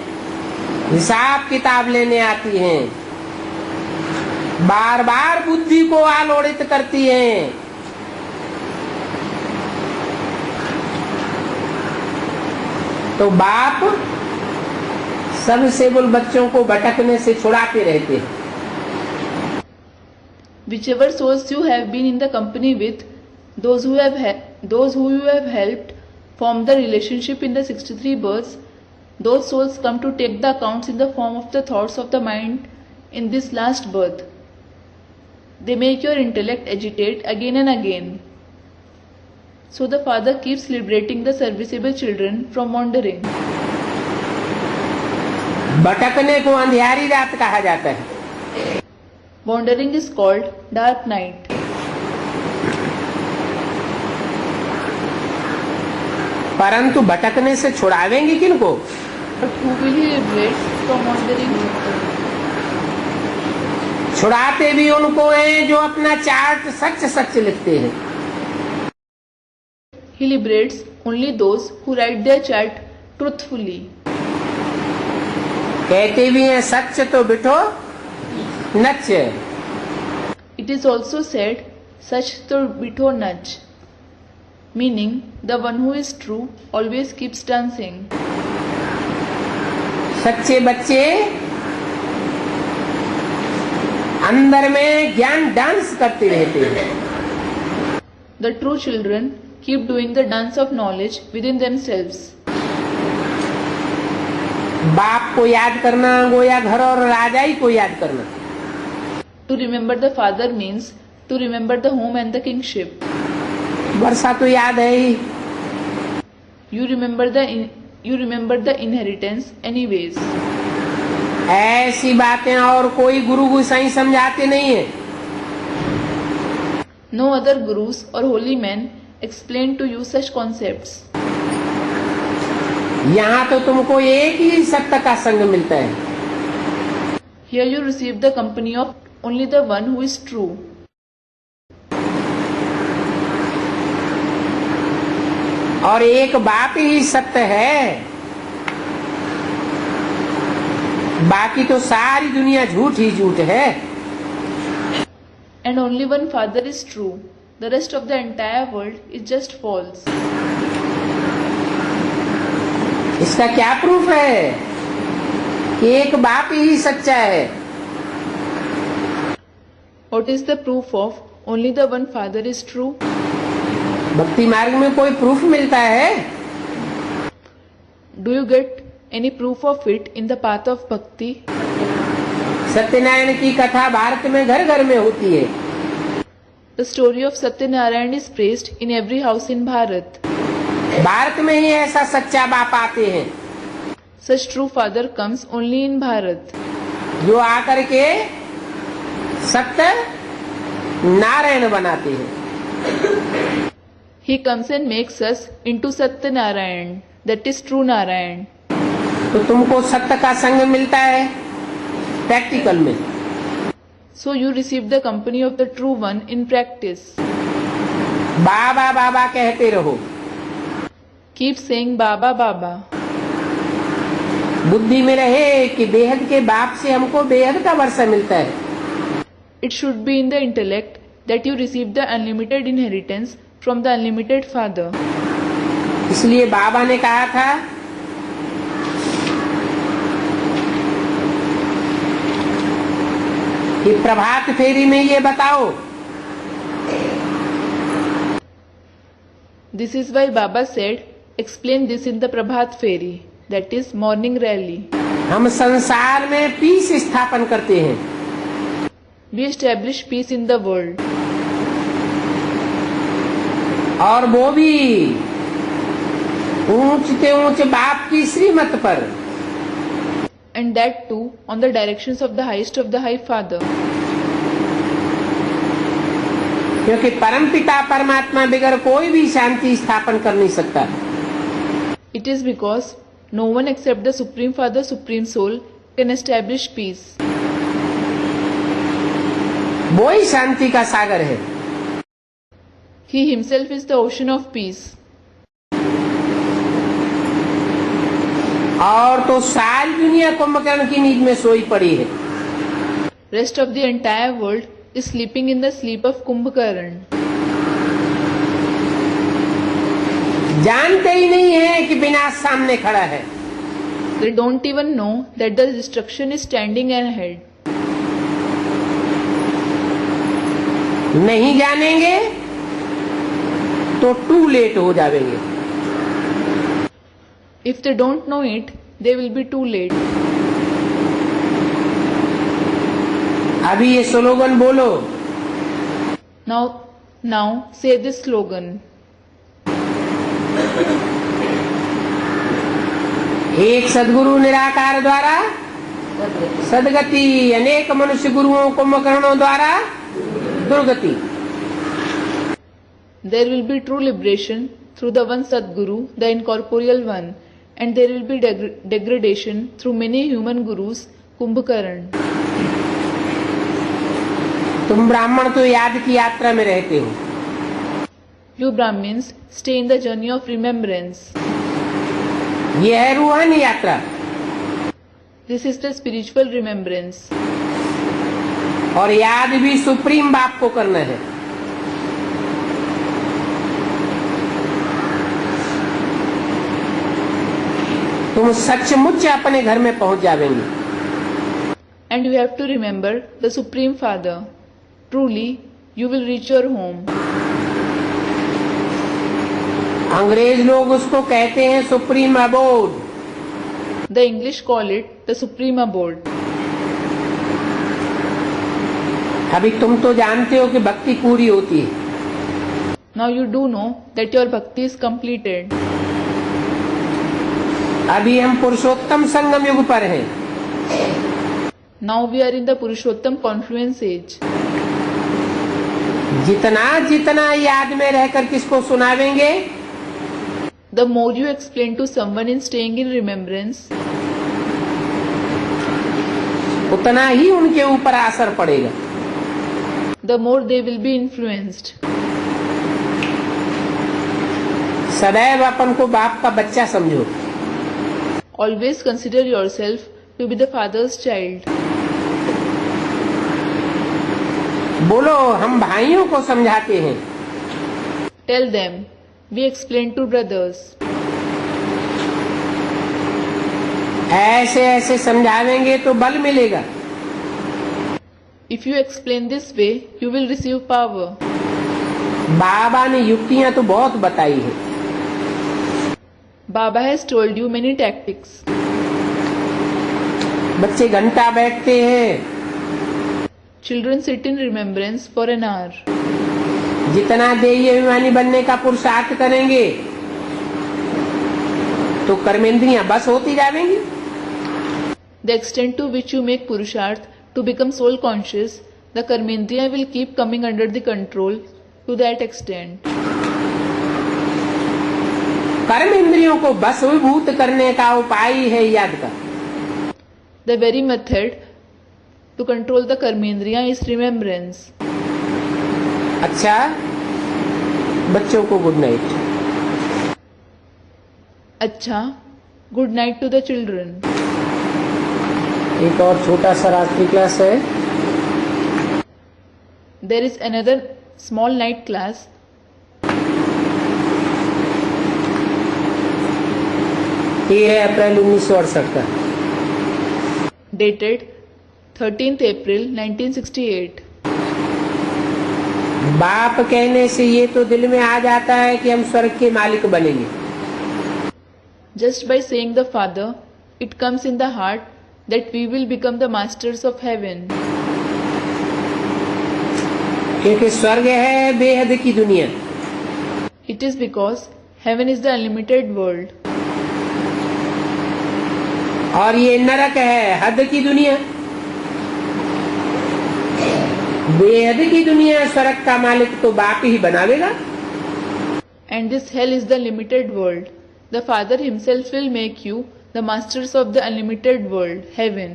S2: हिसाब किताब लेने आती हैं, बार बार बुद्धि को आलोड़ित करती हैं। तो बाप सबसे बुल बच्चों को भटकने से छुड़ाते रहते हैं।
S1: Whichever souls you have been in the company with, those who you have helped form the relationship in the 63 births, those souls come to take the accounts in the form of the thoughts of the mind in this last birth. They make your intellect agitate again and again. So the Father keeps liberating the serviceable children from wandering.
S2: भटकने को अंधियारी रात कहा जाता है।
S1: Wandering is called dark night.
S2: परंतु भटकने से छुड़ावेंगे किनको?
S1: But who will he liberate from wandering?
S2: छुड़ाते भी उनको हैं जो अपना चार्ट सच सच लिखते हैं।
S1: He liberates only those who write their chart truthfully.
S2: कहते भी हैं सच तो बिठो नच।
S1: It is also said, Sach to bitho nach, meaning the one who is true always keeps dancing.
S2: सच्चे बच्चे अंदर में ज्ञान डांस करते रहते हैं।
S1: The true children keep doing the dance of knowledge within themselves.
S2: बाप को याद करना, गोया घर और राजाई को याद करना।
S1: To remember the father means to remember the home and the kingship.
S2: वर्षा तो याद है ही।
S1: You remember the inheritance anyways.
S2: ऐसी बातें और कोई गुरु गोसाई समझाते नहीं है।
S1: No other gurus or holy men explain to you such concepts.
S2: यहाँ तो तुमको एक ही सत्य का संग मिलता है।
S1: Here you receive the company of only the one who is true.
S2: और एक बाप ही सत्य है, बाकी तो सारी दुनिया झूठ ही झूठ है।
S1: And only one father is true. The rest of the entire world is just false.
S2: इसका क्या प्रूफ है कि एक बाप ही सच्चा है?
S1: What is the proof of only the one father is true?
S2: भक्ति मार्ग में कोई प्रूफ मिलता है?
S1: Do you get any proof of it in the path of bhakti?
S2: Satyanarayan की कथा भारत में घर घर में होती है।
S1: The story of Satyanarayan is praised in every house in Bharat.
S2: Bharat में ही ऐसा सच्चा बाप आते हैं
S1: Such true father comes only in Bharat,
S2: जो आकर के सत्य नारायण बनाते हैं।
S1: he comes and makes us into Satyanarayan, that is true Narayan.
S2: तो तुमको सत्य का संग मिलता है प्रैक्टिकल में।
S1: So you receive the company of the true one in practice.
S2: बाबा बाबा कहते रहो।
S1: Keep saying Baba Baba.
S2: बुद्धि में रहे कि बेहद के बाप से हमको बेहद का वर्षा मिलता है।
S1: It should be in the intellect that you receive the unlimited inheritance from the unlimited father.
S2: इसलिए बाबा ने कहा था कि प्रभात फेरी में ये बताओ।
S1: This is why Baba said, explain this in the Prabhat Fairy, that is morning rally.
S2: हम संसार में पीस स्थापन करते हैं।
S1: We establish peace in the world.
S2: और वो भी ऊंचते ऊंच बाप की श्रीमत पर।
S1: And that too on the directions of the highest of the high father.
S2: क्योंकि परमपिता परमात्मा बगैर कोई भी शांति स्थापन कर नहीं सकता।
S1: It is because No one except the Supreme Father, Supreme Soul, can establish peace.
S2: वो ही शांति का सागर है।
S1: He himself is the ocean of peace.
S2: और तो सारी दुनिया कुंभकर्ण की नींद में सोई पड़ी है।
S1: Rest of the entire world is sleeping in the sleep of Kumbhakarna.
S2: जानते ही नहीं है कि विनाश सामने खड़ा है।
S1: They don't even know that the destruction is standing ahead.
S2: नहीं जानेंगे तो टू लेट हो जाएंगे।
S1: If they don't know it, they will be too late.
S2: अभी ये स्लोगन बोलो।
S1: Now say this slogan.
S2: एक सदगुरु निराकार द्वारा सदगति, अनेक मनुष्य गुरुओं कुंभकर्णों द्वारा दुर्गति।
S1: There will be true liberation through the one Sadguru, the incorporeal one, and there will be degradation through many human gurus, Kumbhakarna.
S2: तुम ब्राह्मण तो याद की यात्रा में रहते हो।
S1: You Brahmins stay in the journey of remembrance.
S2: ये है रूहानी यात्रा।
S1: This is the spiritual remembrance.
S2: और याद भी सुप्रीम बाप को करना है। तुम सचमुच अपने घर में पहुंच जाएंगे।
S1: And you have to remember the Supreme Father. Truly, you will reach your home.
S2: अंग्रेज लोग उसको कहते हैं supreme abode.
S1: The English call it the Supreme Abode.
S2: अभी तुम तो जानते हो कि भक्ति पूरी होती है।
S1: Now you do know that your bhakti is completed.
S2: अभी हम पुरुषोत्तम संगम युग पर हैं।
S1: Now we are in the Purushottam confluence age.
S2: जितना जितना याद में रहकर किसको सुनावेंगे,
S1: The more you explain to someone in staying in remembrance,
S2: उतना ही उनके ऊपर असर पड़ेगा।
S1: the more they will be influenced.
S2: सदैव अपन को बाप का बच्चा समझो।
S1: Always consider yourself to be the Father's child.
S2: बोलो, हम भाइयों को समझाते हैं।
S1: Tell them, we explain to brothers.
S2: ऐसे ऐसे समझावेंगे तो बल मिलेगा।
S1: If you explain this way, you will receive power.
S2: बाबा ने युक्तियां तो बहुत बताई है।
S1: Baba has told you many tactics.
S2: बच्चे घंटा बैठते हैं।
S1: Children sit in remembrance for an hour.
S2: जितना देही अभिमानी बनने का पुरुषार्थ करेंगे तो कर्मेंद्रियां बस होती जाएंगी।
S1: The extent to which you make Purusharth to become soul conscious, the Karmendriya will keep coming under the control to that extent.
S2: कर्मेंद्रियों को बसभूत करने का उपाय है याद का।
S1: The very method to control the Karmendriya is remembrance.
S2: अच्छा, बच्चों को गुड नाइट।
S1: अच्छा, good night to the children.
S2: एक और छोटा सा रात्रि क्लास है।
S1: There is another small night class.
S2: ये है अप्रैल 1968 का।
S1: Dated 13th April 1968.
S2: बाप कहने से ये तो दिल में आ जाता है कि हम स्वर्ग के मालिक बनेंगे।
S1: Just by saying the Father, it comes in the heart that we will become the masters of heaven.
S2: क्योंकि स्वर्ग है बेहद की दुनिया।
S1: It is because heaven is the unlimited world.
S2: और ये नरक है हद की दुनिया। बेहद की दुनिया, स्वर्ग का मालिक तो बाप ही बनावेगा।
S1: And this hell is the limited world. The Father himself will make you the masters of the unlimited world, heaven.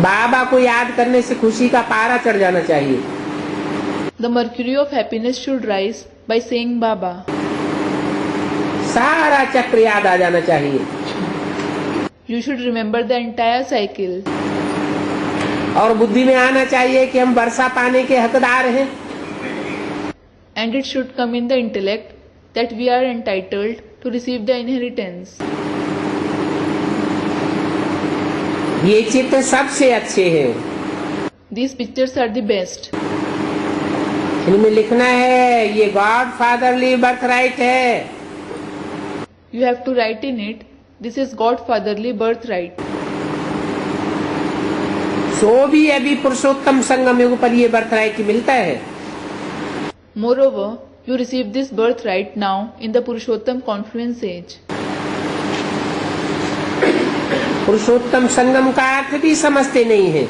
S2: बाबा को याद करने से खुशी का पारा चढ़ जाना चाहिए।
S1: The mercury of happiness should rise by saying Baba.
S2: सारा चक्र याद आ जाना चाहिए।
S1: You should remember the entire cycle.
S2: और बुद्धि में आना चाहिए कि हम वर्षा पाने के हकदार हैं।
S1: And it should come in the intellect that we are entitled to receive the inheritance.
S2: ये चित्र सबसे अच्छे हैं।
S1: These pictures are the best.
S2: इनमें लिखना है ये गॉड फादरली बर्थ राइट है।
S1: You have to write in it, this is Godfatherly birthright.
S2: सो भी अभी पुरुषोत्तम संगम युग पर ये बर्थ राइट मिलता है।
S1: Moreover, you receive this birthright now in the Purushottam confluence age.
S2: पुरुषोत्तम संगम का अर्थ भी समझते नहीं है।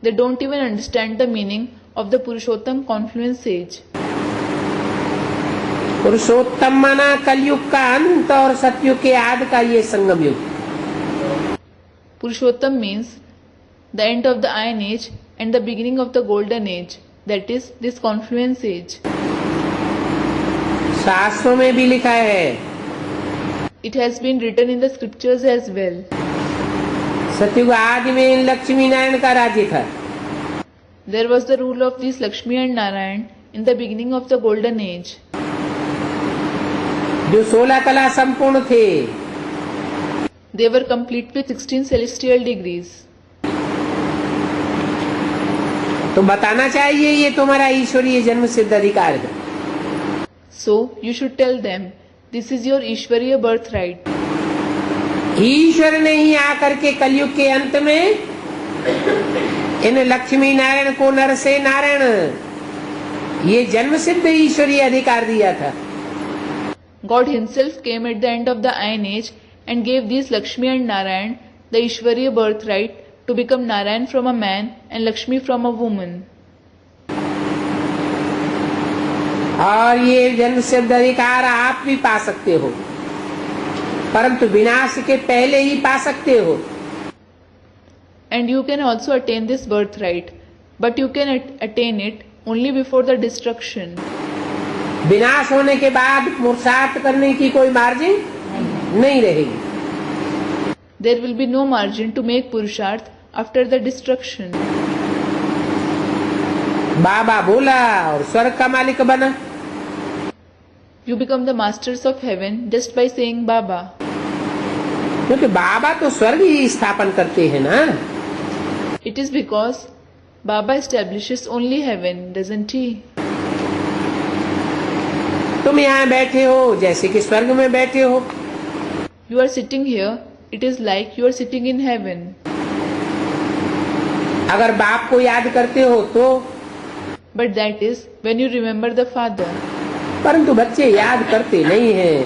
S1: They don't even understand the meaning of the Purushottam confluence age.
S2: पुरुषोत्तम माना कलयुग का अंत और सतयुग के आदि का ये संगम युग।
S1: Purushottam means the end of the Iron Age and the beginning of the Golden Age, that is, this confluence age.
S2: शास्त्रों में भी लिखा है।
S1: It has been written in the scriptures as well.
S2: सतयुग आदि में लक्ष्मी नारायण का राज्य था।
S1: There was the rule of these Lakshmi and Narayan in the beginning of the Golden Age.
S2: जो 16 कला संपूर्ण थे।
S1: They were complete with 16 celestial degrees.
S2: तो बताना चाहिए ये तुम्हारा ईश्वरीय जन्म सिद्ध अधिकार है।
S1: So, you should tell them, this is your Ishwariya birthright.
S2: ईश्वर ने ही आकर के कलयुग के अंत में इन लक्ष्मी नारायण को नर से नारायण ये जन्म सिद्ध ईश्वरीय अधिकार दिया था।
S1: God himself came at the end of the Iron Age and gave these Lakshmi and Narayan the Ishwariya birthright to become Narayan from a man and Lakshmi from a woman.
S2: और ये जन्म सिद्ध अधिकार आप भी पा सकते हो, परंतु विनाश के पहले ही पा सकते हो।
S1: And you can also attain this birthright, but you can attain it only before the destruction.
S2: विनाश होने के बाद पुरुषार्थ करने की कोई मार्जिन नहीं रहेगी।
S1: There will be no margin to make Purusharth after the destruction.
S2: बाबा बोला और स्वर्ग का मालिक बना।
S1: You become the masters of heaven just by saying Baba.
S2: क्योंकि बाबा तो स्वर्ग ही स्थापन करते हैं ना।
S1: It is because Baba establishes only heaven, doesn't he?
S2: तुम यहाँ बैठे हो जैसे कि स्वर्ग में बैठे हो।
S1: You are sitting here, it is like you are sitting in heaven.
S2: अगर बाप को याद करते हो तो,
S1: But that is when you remember the Father.
S2: परंतु बच्चे याद करते नहीं हैं।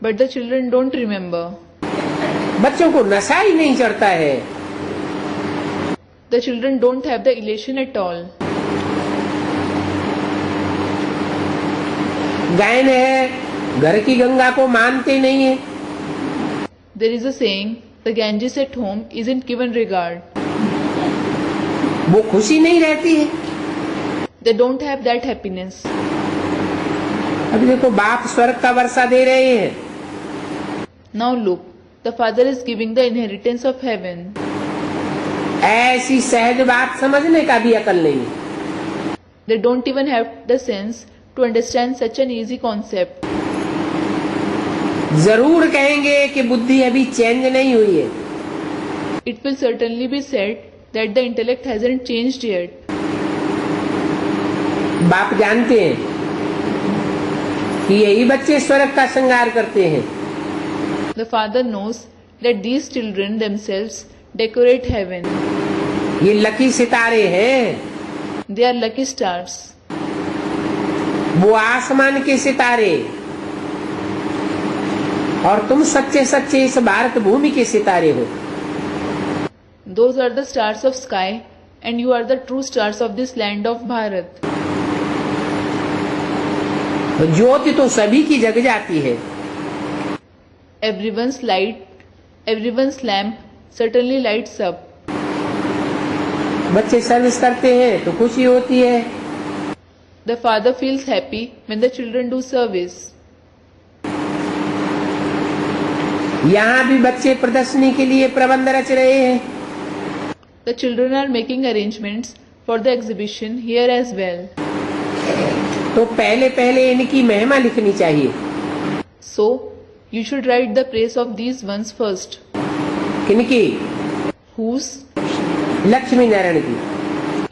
S1: But the children don't remember.
S2: बच्चों को नशा ही नहीं चढ़ता है।
S1: The children don't have the elation at all.
S2: गायन है घर की गंगा को मानते नहीं है।
S1: There is a saying, the Ganges at home isn't given regard.
S2: वो खुशी नहीं रहती है।
S1: They don't have that happiness.
S2: अभी देखो बाप स्वर्ग का वर्षा दे रहे हैं।
S1: Now look, the Father is giving the inheritance of heaven.
S2: ऐसी सहज बात समझने का भी अकल नहीं है।
S1: They don't even have the sense to understand such an easy concept.
S2: जरूर कहेंगे कि बुद्धि अभी चेंज नहीं हुई है।
S1: It will certainly be said that the intellect hasn't changed yet.
S2: बाप जानते हैं कि यही बच्चे स्वर्ग का श्रृंगार करते हैं।
S1: The Father knows that these children themselves decorate heaven.
S2: ये लकी सितारे हैं।
S1: They are lucky stars.
S2: वो आसमान के सितारे और तुम सच्चे सच्चे इस भारत भूमि के सितारे हो।
S1: Those are the stars of sky and you are the true stars of this land of Bharat.
S2: ज्योति तो सभी की जग जाती है।
S1: Everyone's lamp certainly lights up.
S2: बच्चे सर्विस करते हैं तो खुशी होती है।
S1: The father feels happy when the children do service.
S2: यहाँ भी बच्चे प्रदर्शनी के लिए प्रबंध रच रहे हैं।
S1: The children are making arrangements for the exhibition here as well.
S2: तो पहले इनकी महिमा लिखनी चाहिए।
S1: So, you should write the praise of these ones first.
S2: किनकी?
S1: Whose?
S2: लक्ष्मी नारायण की।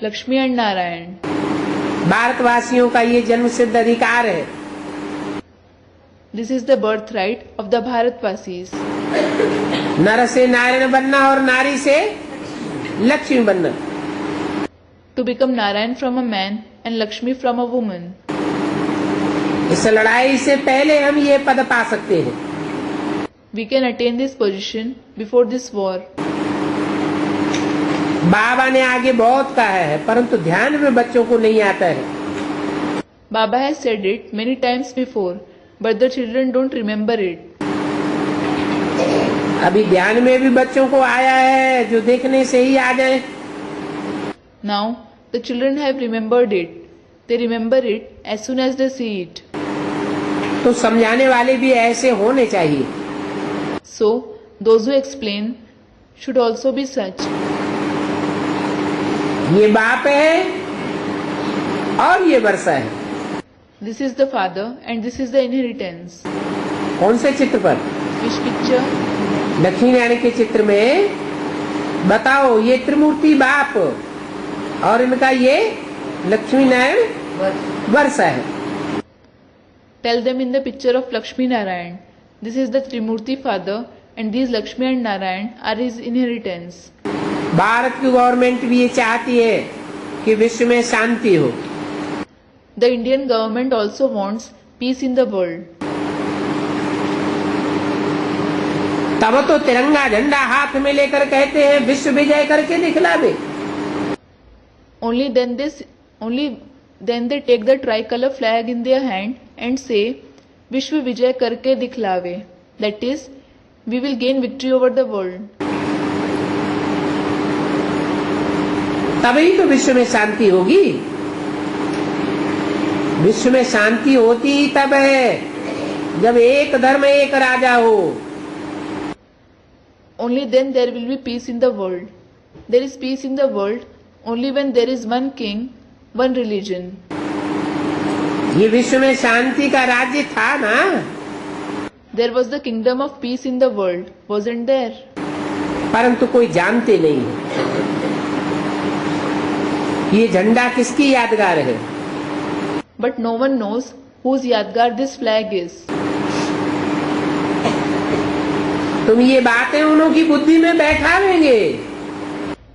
S1: Lakshmi and Narayan.
S2: भारतवासियों का ये जन्म सिद्ध अधिकार है।
S1: This is the birthright of the Bharatvasis.
S2: नर से नारायण बनना और नारी से लक्ष्मी बनना।
S1: To become Narayan from a man and Lakshmi from a woman.
S2: इस लड़ाई से पहले हम ये पद पा सकते हैं।
S1: We can attain this position before this war.
S2: बाबा ने आगे बहुत कहा है, परंतु ध्यान में बच्चों को नहीं आता है।
S1: Baba has said it many times before, but the children don't remember it.
S2: अभी ध्यान में भी बच्चों को आया है, जो देखने से ही आ जाए।
S1: Now, the children have remembered it. They remember it as soon as they see it.
S2: तो समझाने वाले भी ऐसे होने चाहिए।
S1: So, those who explain should also be such.
S2: ये बाप है और ये वर्षा है।
S1: This is the father and this is the inheritance.
S2: कौन से चित्र पर?
S1: Which picture?
S2: लक्ष्मी नारायण के चित्र में बताओ, ये त्रिमूर्ति बाप और इनका ये लक्ष्मी नारायण वर्षा है।
S1: Tell them in the picture of Lakshmi Narayan. This is the Trimurti father and these Lakshmi and Narayan are his inheritance.
S2: Bharat की गवर्नमेंट भी ये चाहती है कि विश्व में शांति हो।
S1: The Indian government also wants peace in the world.
S2: तब तो तिरंगा झंडा हाथ में लेकर कहते हैं विश्व विजय करके दिखलावे।
S1: Only then they take the tricolor flag in their hand and say, Vishwa Vijay karke dikhlave. That is, we will gain victory over the world.
S2: तभी तो विश्व में शांति होगी। विश्व में शांति होती ही तब है जब एक धर्म एक राजा हो।
S1: Only then there will be peace in the world. There is peace in the world only when there is one king, one religion.
S2: ये विश्व में शांति का राज्य था ना?
S1: There was the kingdom of peace in the world, wasn't there?
S2: परंतु कोई जानते नहीं है ये झंडा किसकी यादगार है।
S1: But no one knows whose yadgar this flag is.
S2: तुम ये बातें उन्हों की बुद्धि में बैठावेंगे।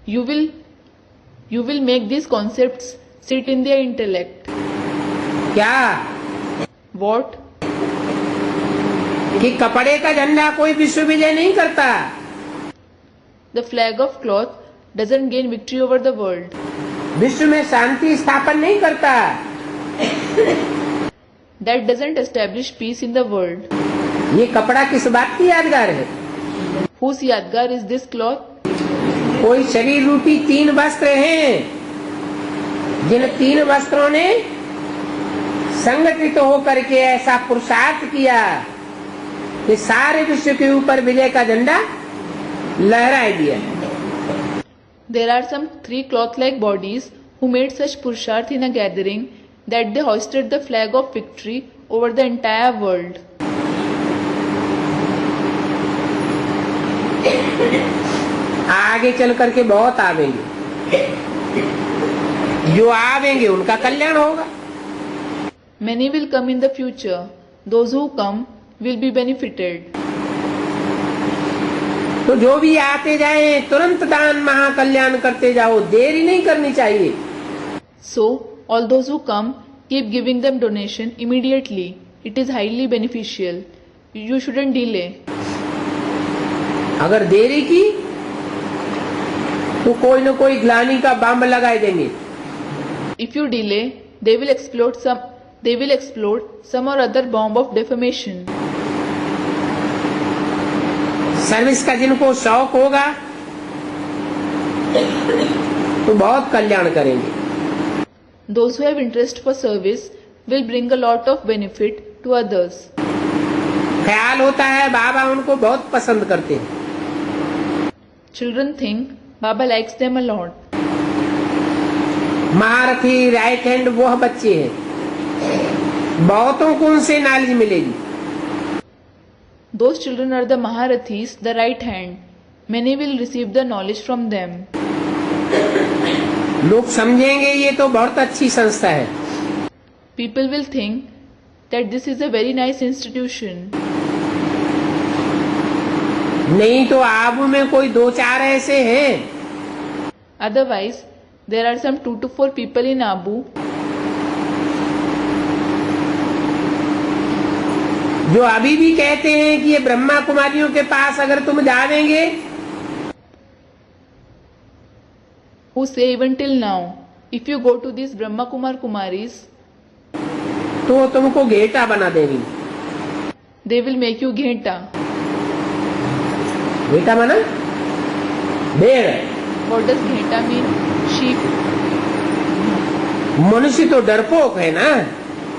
S1: You will make these concepts sit in their intellect.
S2: क्या?
S1: What?
S2: कि कपड़े का झंडा कोई विश्व विजय नहीं करता।
S1: The flag of cloth doesn't gain victory over the world.
S2: विश्व में शांति स्थापन नहीं करता।
S1: That doesn't establish peace in the world.
S2: ये कपड़ा किस बात की यादगार है?
S1: Whose yadgar is this cloth?
S2: कोई शरीर रूपी 3 वस्त्र हैं, जिन 3 वस्त्रों ने संगठित होकर के ऐसा पुरुषार्थ किया कि सारे विश्व के ऊपर विजय का झंडा लहराए दिया।
S1: There are some 3 cloth-like bodies who made such purusharth in a gathering that they hoisted the flag of victory over the entire world.
S2: आगे चल करके बहुत आवेंगे, जो आवेंगे उनका कल्याण होगा।
S1: Many will come in the future. Those who come will be benefited.
S2: तो जो भी आते जाएं तुरंत दान महाकल्याण करते जाओ, देरी नहीं करनी चाहिए।
S1: So, all those who come, keep giving them donation immediately. It is highly beneficial. You shouldn't delay.
S2: अगर देरी की तो कोई न कोई ग्लानी का बम लगाए देंगे।
S1: If you delay, they will they will explode some or other bomb of defamation.
S2: Service का जिनको शौक होगा तो बहुत कल्याण करेंगे।
S1: Those who have interest for service will bring a lot of benefit to others.
S2: ख्याल होता है बाबा उनको बहुत पसंद करते हैं।
S1: Children think Baba likes them a lot.
S2: महारथी राइट हैंड वह बच्चे हैं, बहुतों को उनसे नॉलेज मिलेगी।
S1: Those children are the Maharathis, the right hand. Many will receive the knowledge from them.
S2: लोग समझेंगे ये तो बहुत अच्छी संस्था है।
S1: People will think that this is a very nice institution.
S2: नहीं तो आबू में कोई 2-4 ऐसे हैं
S1: Otherwise, there are some 2 to 4 people in Abu
S2: जो अभी भी कहते हैं कि ये ब्रह्मा कुमारियों के पास अगर तुम जावेंगे
S1: who say even till now, if you go to these Brahma Kumar Kumaris,
S2: तो वो तुमको घेटा बना देंगी।
S1: they will make you gheta.
S2: घेटा बना भेड़।
S1: What does gheta mean? Sheep.
S2: मनुष्य तो डरपोक है ना।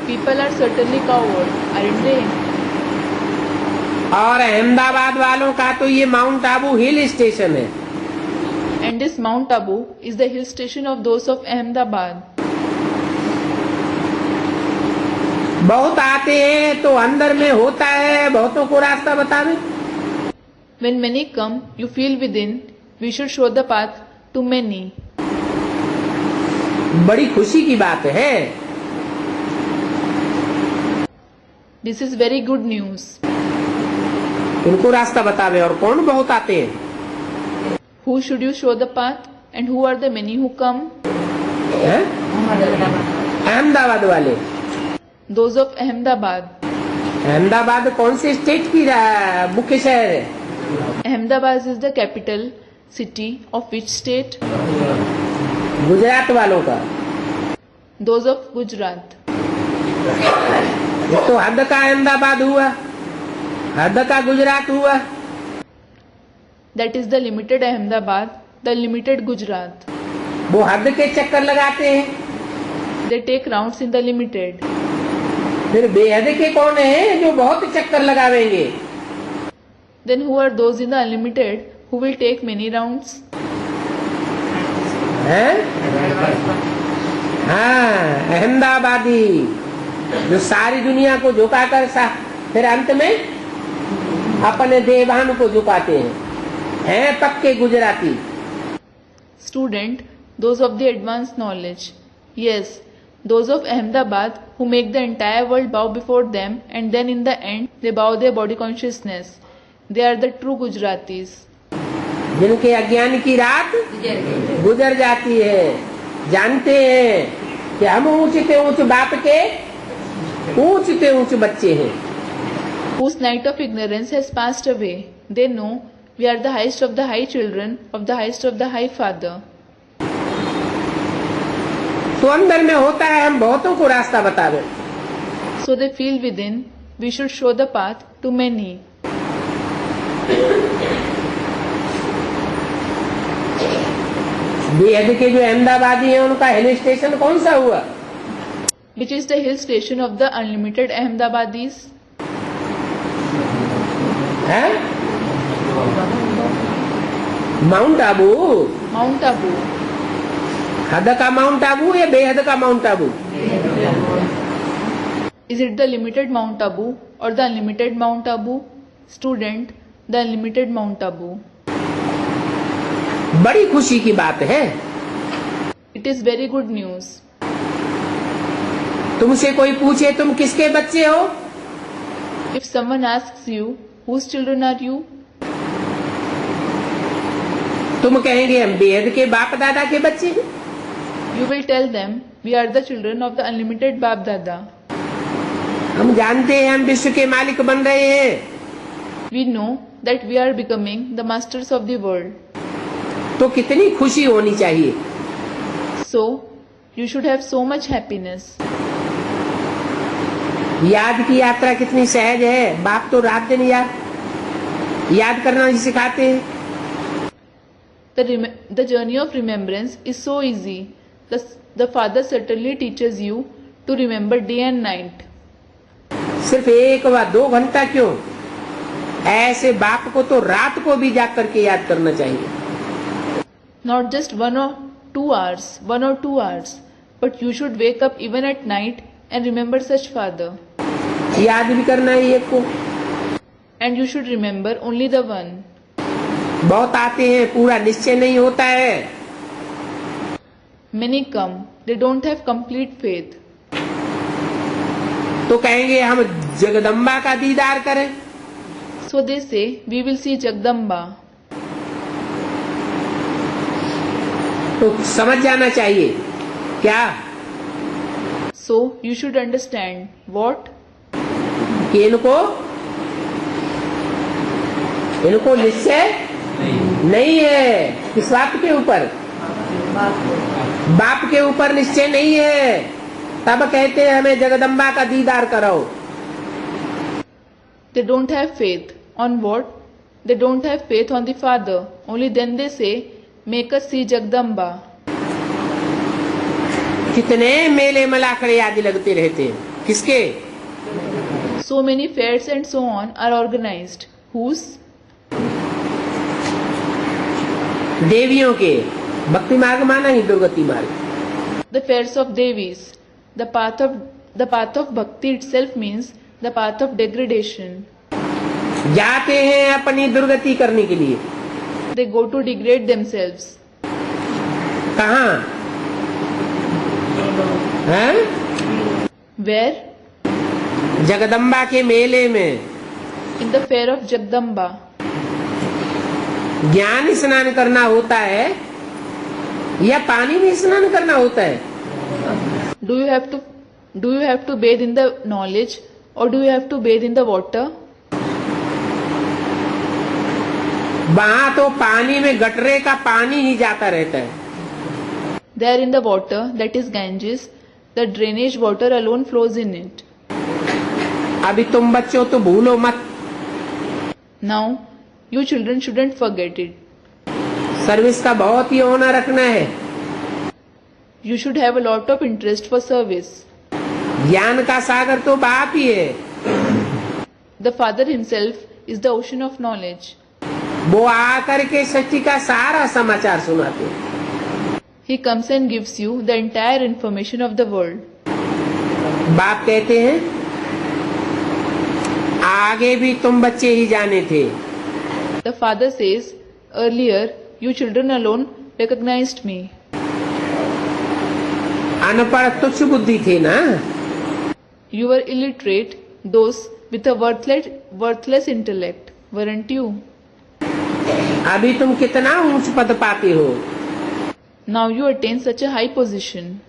S1: People are certainly coward, aren't they?
S2: और अहमदाबाद वालों का तो ये माउंट आबू हिल स्टेशन है।
S1: And this Mount Abu is the hill station of those of Ahmedabad.
S2: बहुत आते हैं तो अंदर में होता है, बहुतों को रास्ता बतावे।
S1: When many come, you feel within, we should show the path to many.
S2: बड़ी खुशी की बात है।
S1: This is very good news.
S2: इनको रास्ता बतावे और कौन बहुत आते हैं।
S1: Who should you show the path and who are the many who come?
S2: हैं? अहमदाबाद वाले।
S1: Those of Ahmedabad.
S2: अहमदाबाद कौन से स्टेट की मुख्य शहर है?
S1: Ahmedabad is the capital city of which state?
S2: Gujarat वालों का।
S1: Those of Gujarat.
S2: ये तो हद का अहमदाबाद हुआ, हद का गुजरात हुआ।
S1: That is the limited Ahmedabad, the limited Gujarat.
S2: वो हद के चक्कर लगाते हैं।
S1: They take rounds in the limited.
S2: फिर बेहद के कौन है जो बहुत चक्कर लगावेंगे?
S1: Then who are those in the unlimited who will take many rounds?
S2: हैं? हाँ, अहमदाबादी जो सारी दुनिया को झुकाकर फिर अंत में अपने देवान को झुकाते हैं पक्के Gujarati.
S1: Student, those of the advanced knowledge. Yes, those of Ahmedabad who make the entire world bow before them and then in the end they bow their body consciousness. They are the true Gujaratis.
S2: जिनके अज्ञान की रात गुजर जाती है, जानते हैं कि हम ऊंचते ऊंच बाप के ऊंचते ऊंच बच्चे हैं।
S1: Whose night of ignorance has passed away. They know we are the highest of the high children of the highest of the high father.
S2: तो अंदर में होता है हम बहुतों को रास्ता बतावे।
S1: So they feel within, we should show the path to many.
S2: बेहद के जो अहमदाबादी हैं उनका हिल स्टेशन कौन सा हुआ?
S1: Which is the hill station of the unlimited Ahmedabadis?
S2: है? माउंट आबू।
S1: Mount Abu.
S2: हद का माउंट आबू या बेहद का mount Abu?
S1: Is it the limited Mount Abu or the unlimited Mount Abu? Student, the unlimited Mount Abu.
S2: बड़ी खुशी की बात है।
S1: It is very good news.
S2: तुमसे कोई पूछे तुम किसके बच्चे हो?
S1: If someone asks you, whose children are you?
S2: तुम कहेंगे हम बेहद के बाप दादा के बच्चे हैं।
S1: You will tell them, we are the children of the unlimited Bap Dada.
S2: हम जानते हैं हम विश्व के मालिक बन रहे हैं।
S1: We know that we are becoming the masters of the world.
S2: तो कितनी खुशी होनी चाहिए।
S1: So, you should have so much happiness.
S2: याद की यात्रा कितनी सहज है। बाप तो रात दिन याद करना ही सिखाते हैं।
S1: The journey of remembrance is so easy. The Father certainly teaches you to remember day and night.
S2: सिर्फ 1 व 2 घंटा क्यों, ऐसे बाप को तो रात को भी जाग करके याद करना चाहिए।
S1: Not just 1 or 2 hours, but you should wake up even at night and remember such Father.
S2: याद भी करना है एक को।
S1: And you should remember only the one.
S2: बहुत आते हैं, पूरा निश्चय नहीं होता है।
S1: Many come, they don't have complete faith.
S2: तो कहेंगे हम जगदम्बा का दीदार करें।
S1: So they say, we will see Jagdamba.
S2: तो समझ जाना चाहिए क्या?
S1: So you should understand what?
S2: कि इनको निश्चय नहीं है। किस बात के ऊपर? बाप के ऊपर निश्चय नहीं है, तब कहते हैं हमें जगदम्बा का दीदार कराओ।
S1: They don't have faith. On what? They don't have faith on the Father. Only then they say, make us see Jagdamba.
S2: कितने मेले मलाखड़े आदि लगते रहते हैं, किसके?
S1: So many fairs and so on are organized. Whose?
S2: देवियों के। भक्ति मार्ग माना ही दुर्गति मार्ग।
S1: The fairs of Devis. The path of Bhakti itself means the path of degradation.
S2: जाते हैं अपनी दुर्गति करने के लिए।
S1: They go to degrade themselves.
S2: कहाँ? हैं?
S1: Where?
S2: जगदम्बा के मेले में।
S1: In the fair of Jagdamba.
S2: ज्ञान स्नान करना होता है या पानी में स्नान करना होता है?
S1: Do you have to bathe in the knowledge or do you have to bathe in the water?
S2: वहाँ तो पानी में गटरे का पानी ही जाता रहता है।
S1: There in the water, that is Ganges, the drainage water alone flows in it.
S2: अभी तुम बच्चों तो भूलो मत।
S1: Now, you children shouldn't forget it.
S2: Service का बहुत ही होना रखना है।
S1: You should have a lot of interest for service.
S2: ज्ञान का सागर तो बाप ही है।
S1: The Father himself is the ocean of knowledge.
S2: वो आकर के सृष्टि का सारा समाचार सुनाते हैं।
S1: He comes and gives you the entire information of the world.
S2: बाप कहते हैं आगे भी तुम बच्चे ही जाने थे।
S1: The Father says, earlier you children alone recognized me.
S2: अनपढ़ तुच्छ बुद्धि थे ना।
S1: You were illiterate, those with a worthless intellect, weren't you?
S2: अभी तुम कितना ऊंच पद पाते हो।
S1: Now you attain such a high position.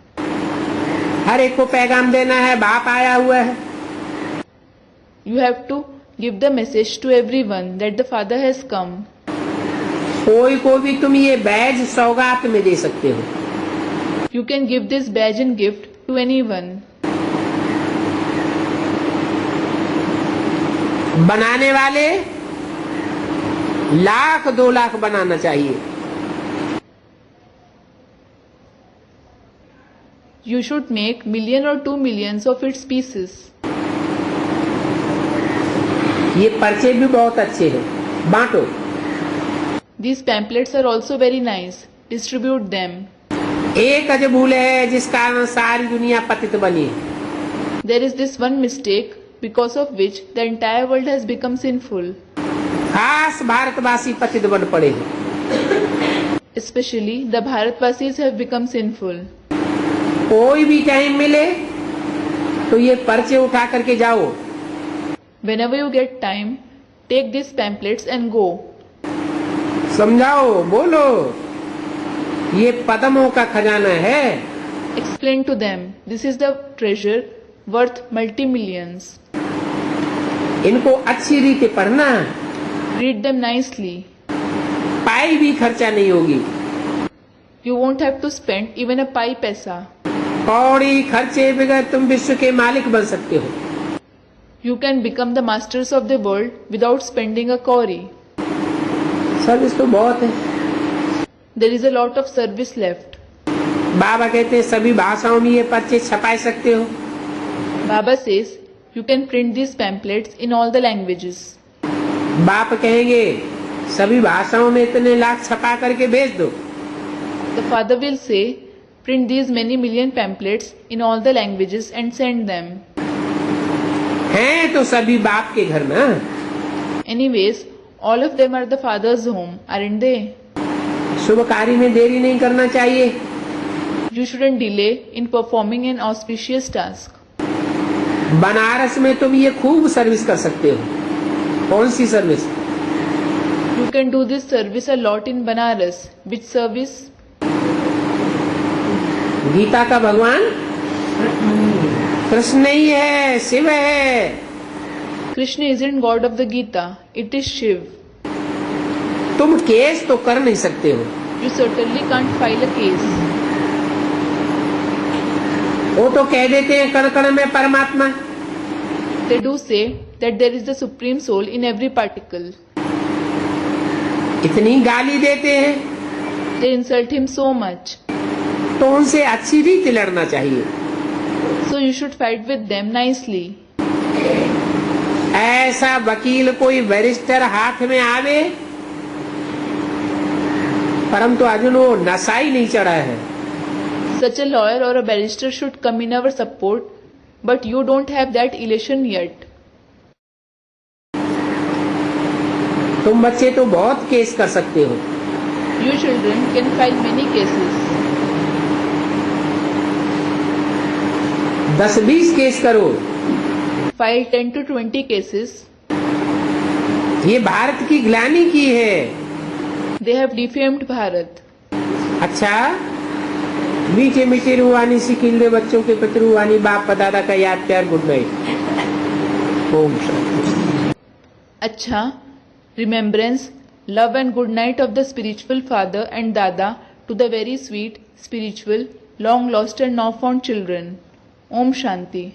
S2: हर एक को पैगाम देना है, बाप आया हुआ है।
S1: You have to give the message to everyone that the Father has come.
S2: कोई को भी तुम ये बैज सौगात में दे सकते हो।
S1: You can give this badge in gift to anyone.
S2: बनाने वाले 1,00,000 2 लाख बनाना चाहिए।
S1: You should make 1,000,000 or 2 millions of its pieces.
S2: ये पर्चे भी बहुत अच्छे हैं, बांटो।
S1: These pamphlets are also very nice. Distribute them.
S2: एक अजबूल है जिस कारण सारी दुनिया पतित बनी।
S1: There is this one mistake because of which the entire world has become sinful.
S2: खास भारतवासी पतित बन पड़े हैं।
S1: Especially the Bharatvasis have become sinful.
S2: कोई भी टाइम मिले तो ये पर्चे उठा करके जाओ।
S1: Whenever you get time, take these pamphlets and go.
S2: समझाओ, बोलो, ये पदमों का खजाना है।
S1: Explain to them, this is the treasure worth multi-millions.
S2: इनको अच्छी रीति पढ़ना।
S1: Read them nicely.
S2: पाई भी खर्चा नहीं होगी।
S1: You won't have to spend even a pi paisa.
S2: कौड़ी खर्चे बगैर तुम विश्व के मालिक बन सकते हो।
S1: You can become the masters of the world without spending a kauri.
S2: Service तो बहुत है।
S1: There is a lot of service left.
S2: बाबा कहते हैं सभी भाषाओं में ये पर्चे छपा सकते हो।
S1: Baba says you can print these pamphlets in all the languages.
S2: बाप कहेंगे सभी भाषाओं में इतने लाख छपा करके भेज दो।
S1: The father will say, print these many million pamphlets in all the languages and send them.
S2: हैं तो सभी बाप के घर ना।
S1: Anyways, all of them are the father's home, aren't they?
S2: शुभ कार्य में देरी नहीं करना चाहिए।
S1: You shouldn't delay in performing an auspicious task.
S2: Banaras में तुम ये खूब सर्विस कर सकते हो। कौन सी service?
S1: You can do this service a lot in Banaras. Which service?
S2: Gita का भगवान कृष्ण नहीं है, शिव है।
S1: Krishna isn't God of the Gita. It is Shiv.
S2: तुम केस तो कर नहीं सकते हो।
S1: You certainly can't file a case.
S2: वो तो कह देते हैं कण कण में परमात्मा।
S1: They do say that there is the Supreme Soul in every particle.
S2: इतनी गाली देते हैं
S1: They insult him so much.
S2: तो उनसे अच्छी रीति लड़ना चाहिए।
S1: So you should fight with them nicely.
S2: ऐसा वकील कोई बैरिस्टर हाथ में आवे, परंतु अजून वो नशा ही नहीं चढ़ा है।
S1: Such a lawyer or a barrister should come in our support, but you don't have that elation yet.
S2: तुम बच्चे तो बहुत केस कर सकते हो।
S1: You children can file many cases.
S2: 10-20 case करो।
S1: File 10 to 20 cases.
S2: ये भारत की ग्लानि की है।
S1: They have defamed Bharat.
S2: अच्छा, मीठे मीठे रूहानी सिखिंदे बच्चों के पितृ रूहानी बाप दादा का याद प्यार good night. Om Shanti.
S1: Acha, remembrance, love and good night of the spiritual father and dada to the very sweet, spiritual, long lost and now found children. Om Shanti.